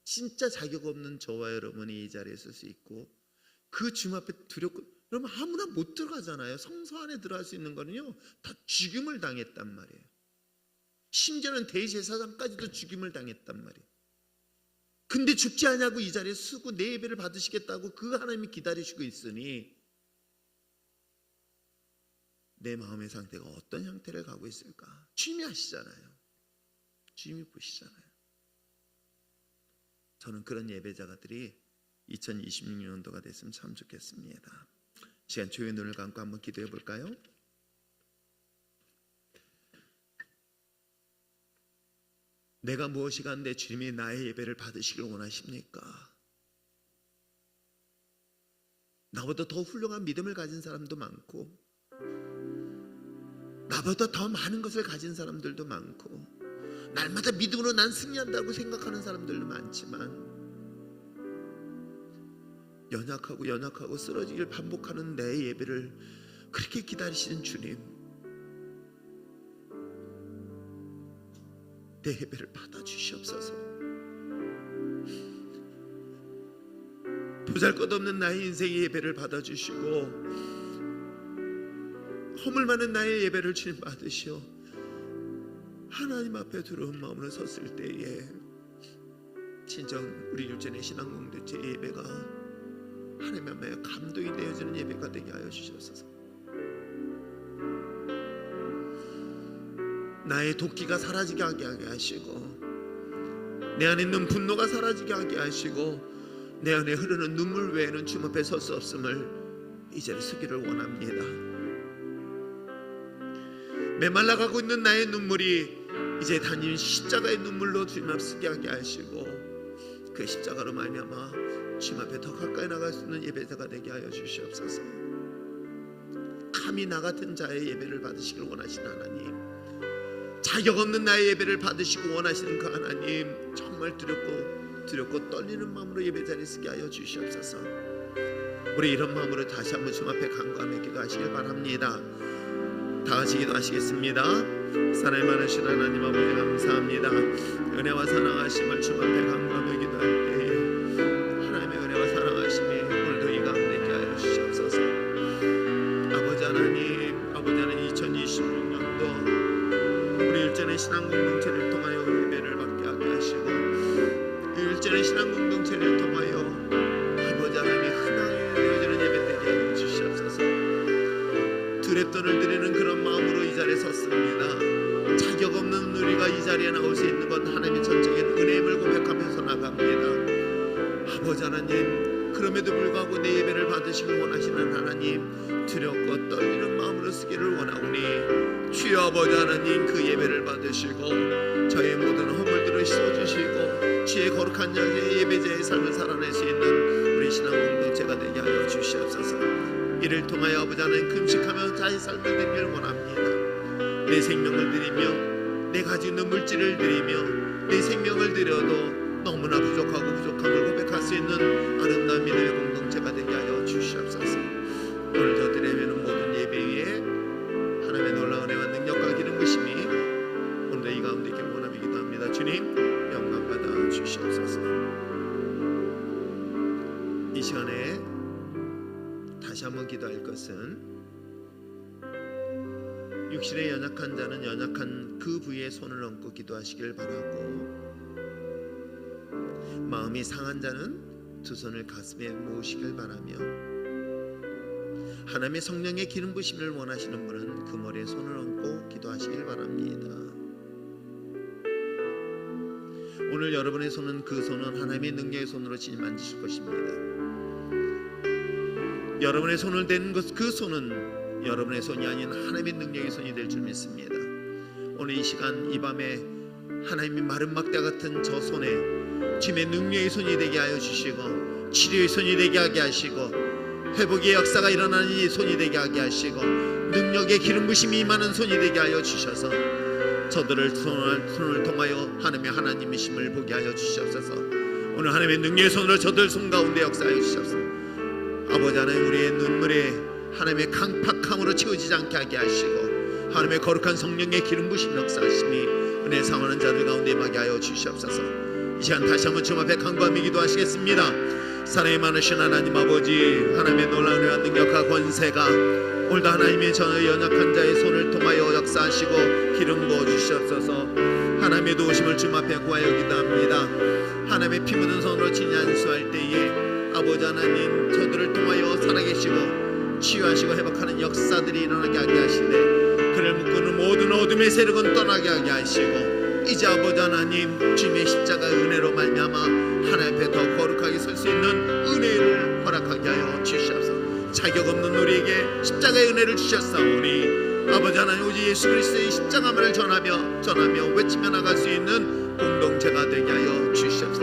진짜 자격 없는 저와 여러분이 이 자리에 설 수 있고, 그 주님 앞에 두렵고, 여러분 아무나 못 들어가잖아요. 성소 안에 들어갈 수 있는 거는요 다 죽임을 당했단 말이에요. 심지어는 대제사장까지도 죽임을 당했단 말이에요. 근데 죽지 않냐고 이 자리에 서고 내 예배를 받으시겠다고 그 하나님이 기다리시고 있으니 내 마음의 상태가 어떤 형태를 가고 있을까? 주님이 아시잖아요. 주님이 보시잖아요. 저는 그런 예배자가들이 2026년도가 됐으면 참 좋겠습니다. 시간 조용히 눈을 감고 한번 기도해 볼까요? 내가 무엇이 간데 주님이 나의 예배를 받으시길 원하십니까? 나보다 더 훌륭한 믿음을 가진 사람도 많고, 나보다 더 많은 것을 가진 사람들도 많고, 날마다 믿음으로 난 승리한다고 생각하는 사람들도 많지만, 연약하고 쓰러지기를 반복하는 내 예배를 그렇게 기다리시는 주님, 내 예배를 받아주시옵소서. 보잘것없는 나의 인생의 예배를 받아주시고 허물 많은 나의 예배를 주님 받으시오. 하나님 앞에 두려운 마음으로 섰을 때에 진정 우리 율전의 신앙공동체의 예배가 하나님 앞에 감동이 되어지는 예배가 되게 하여 주시옵소서. 나의 도끼가 사라지게 하게 하시고 내 안에 있는 분노가 사라지게 하게 하시고 내 안에 흐르는 눈물 외에는 주님 앞에 설 수 없음을 이 자리에 서기를 원합니다. 메말라가고 있는 나의 눈물이 이제 단임 십자가의 눈물로 주님 앞에 서게 하게 하시고 그 십자가로 말미암아 주님 앞에 더 가까이 나갈 수 있는 예배자가 되게 하여 주시옵소서. 감히 나 같은 자의 예배를 받으시길 원하시는 하나님, 자격 없는 나의 예배를 받으시고 원하시는 그 하나님, 정말 두렵고 떨리는 마음으로 예배 자리에 서게 하여 주시옵소서. 우리 이런 마음으로 다시 한번 주님 앞에 간구하며 기도하시길 바랍니다. 다 같이 기도하시겠습니다. 사랑이 많으신 하나님 아버지 감사합니다. 은혜와 사랑하심을 주님 앞에 간구하며 기도할 때에 하나님의 은혜와 사랑하심이 오늘도 이 가운데 있게 하여 주시옵소서. 아버지 하나님 2026년도 우리 율전의 신앙 공동체를 통하여 예배를 받게 하게 하시고 율전의 신앙 공동체를 통하여 아버지 하나님이 흔하게 되어지는 예배 되게 하여 주시옵소서. 두렵돈을 드리는 그런 마음으로 이 자리에 섰습니다. 자격 없는 우리가 이 자리에 나올 수 있는 건 하나님의 전적인 은혜임을 고백하면서 나갑니다. 아버지 하나님, 그럼에도 불구하고 내 예배를 받으시길 원하시는 하나님, 두렵고 떨리는 마음으로 쓰기를 원하오니 주여 아버지 하나님, 그 예배를 받으시고 저의 모든 허물들을 씻어주시고 주의 거룩한 자의 예배자의 삶을 살아낼 수 있는 우리 신앙 공동체가 되게 하여 주시옵소서. 이를 통하여 아버지 하나님 금식하며 자의 삶을 드리길 원합니다. 내 생명을 드리며 내 가지고 있는 물질을 드리며 내 생명을 드려도 너무나 부족하고 부족함을 고백할 수 있는 아름다운 믿음의 공동체가 되게 하여 주시옵소서. 오늘도 드리는 모든 예배 위에 하나님의 놀라운 은혜와 능력과 기름 부심이 오늘 이 가운데 있기를 원하며 기도합니다. 주님 영광 받아 주시옵소서. 이 시간에 다시 한번 기도할 것은 육신에 연약한 자는 연약한 그 부위에 손을 얹고 기도하시길 바라고, 마음이 상한 자는 두 손을 가슴에 모으시길 바라며, 하나님의 성령의 기름 부심을 원하시는 분은 그 머리에 손을 얹고 기도하시길 바랍니다. 오늘 여러분의 손은 그 손은 하나님의 능력의 손으로 진히 만지실 것입니다. 여러분의 손을 댄 그 손은 여러분의 손이 아닌 하나님의 능력의 손이 될 줄 믿습니다. 오늘 이 시간 이 밤에 하나님의 마른 막대 같은 저 손에 주님의 능력의 손이 되게 하여 주시고 치료의 손이 되게 하게 하시고 회복의 역사가 일어나는 이 손이 되게 하게 하시고 능력의 기름 부심이 임하는 손이 되게 하여 주셔서 저들을 손을 통하여 하나님의 힘을 보게 하여 주시옵소서. 오늘 하나님의 능력의 손으로 저들 손 가운데 역사하여 주시옵소서. 아버지 하나님, 우리의 눈물에 하나님의 강팍함으로 채워지지 않게 하게 하시고 하나님의 거룩한 성령의 기름 부심 역사하심이 은혜 상하는 자들 가운데 임하게 하여 주시옵소서. 이 시간 다시 한번 주님 앞에 간구하며 기도하시겠습니다. 사랑이 많으신 하나님 아버지, 하나님의 놀라운 은혜와 능력과 권세가 오늘도 하나님의 저 연약한 자의 손을 통하여 역사하시고 기름 부어 주시옵소서. 하나님의 도우심을 주님 앞에 구하여 기도합니다. 하나님의 피 묻은 손으로 진히 안수할 때에 아버지 하나님, 저들을 통하여 살아계시고 치유하시고 회복하는 역사들이 일어나게 하게 하시되 그를 묶는 모든 어둠의 세력은 떠나게 하게 하시고 이제 아버지 하나님, 주님의 십자가의 은혜로 말미암아 하나님 앞에 더 거룩하게 설 수 있는 은혜를 허락하게 하여 주시옵소서. 자격 없는 우리에게 십자가의 은혜를 주셨사오니 아버지 하나님, 오직 예수 그리스도의 십자가만을 전하며 외치며 나갈 수 있는 공동체가 되게 하여 주시옵소서.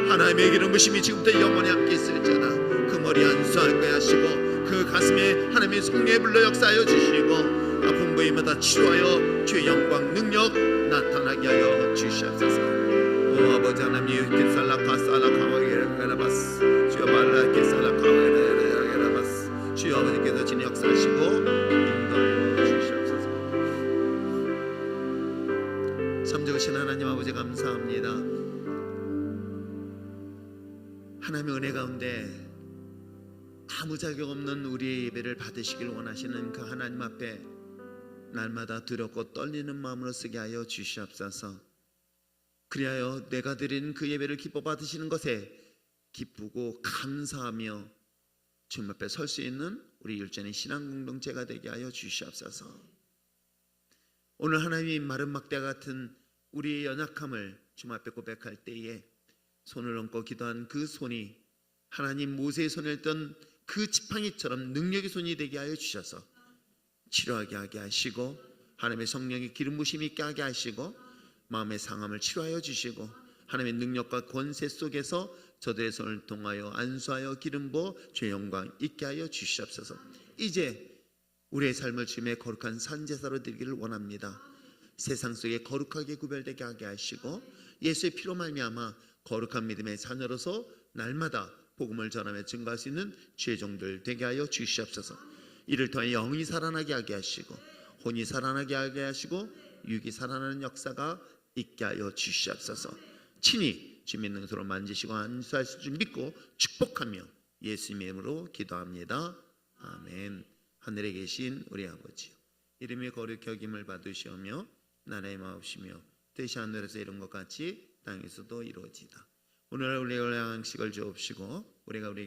하나님의 기름 부심이 지금부터 영원히 함께 있을지어다. 그 머리 안수하게 하시고 그 가슴에 하나님의 성령의 불로 역사하여 주시고 아픈 부위마다 치료하여 주의 영광 능력 나타나게 하여 주시옵소서. 오 아버지 하나님, 이렇게 살라카살라카와게라바스 주여 말라게 살라카와게라바스 주여 아버지께서 진히 역사하시고 감사합니다. 하나님의 은혜 가운데 아무 자격 없는 우리의 예배를 받으시길 원하시는 그 하나님 앞에 날마다 두렵고 떨리는 마음으로 쓰게 하여 주시옵소서. 그리하여 내가 드린 그 예배를 기뻐 받으시는 것에 기쁘고 감사하며 주님 앞에 설 수 있는 우리 율전의 신앙 공동체가 되게 하여 주시옵소서. 오늘 하나님이 마른 막대 같은 우리의 연약함을 주님 앞에 고백할 때에 손을 얹고 기도한 그 손이 하나님 모세의 손을 던 그 지팡이처럼 능력의 손이 되게 하여 주셔서 치료하게 하게 하시고 하나님의 성령의 기름 부심이 있게 하게 하시고 마음의 상함을 치료하여 주시고 하나님의 능력과 권세 속에서 저들의 손을 통하여 안수하여 기름 부어 주의 영광 있게 하여 주시옵소서. 이제 우리의 삶을 주님의 거룩한 산제사로 드리기를 원합니다. 세상 속에 거룩하게 구별되게 하게 하시고 예수의 피로 말미암아 거룩한 믿음의 자녀로서 날마다 복음을 전하며 증거할 수 있는 주의 종들 되게 하여 주시옵소서. 이를 통해 영이 살아나게 하게 하시고 혼이 살아나게 하게 하시고 육이 살아나는 역사가 있게 하여 주시옵소서. 친히 주님 있는 손으로 만지시고 안수하실 줄 믿고 축복하며 예수님의 이름으로 기도합니다. 아멘. 하늘에 계신 우리 아버지요, 이름이 거룩히 여김을 받으시오며 나라의 마옵시며 뜻이 하늘에서 이룬 것 같이 땅에서도 이루어지다. 오늘 우리의 양식을 주옵시고 우리가 우리에게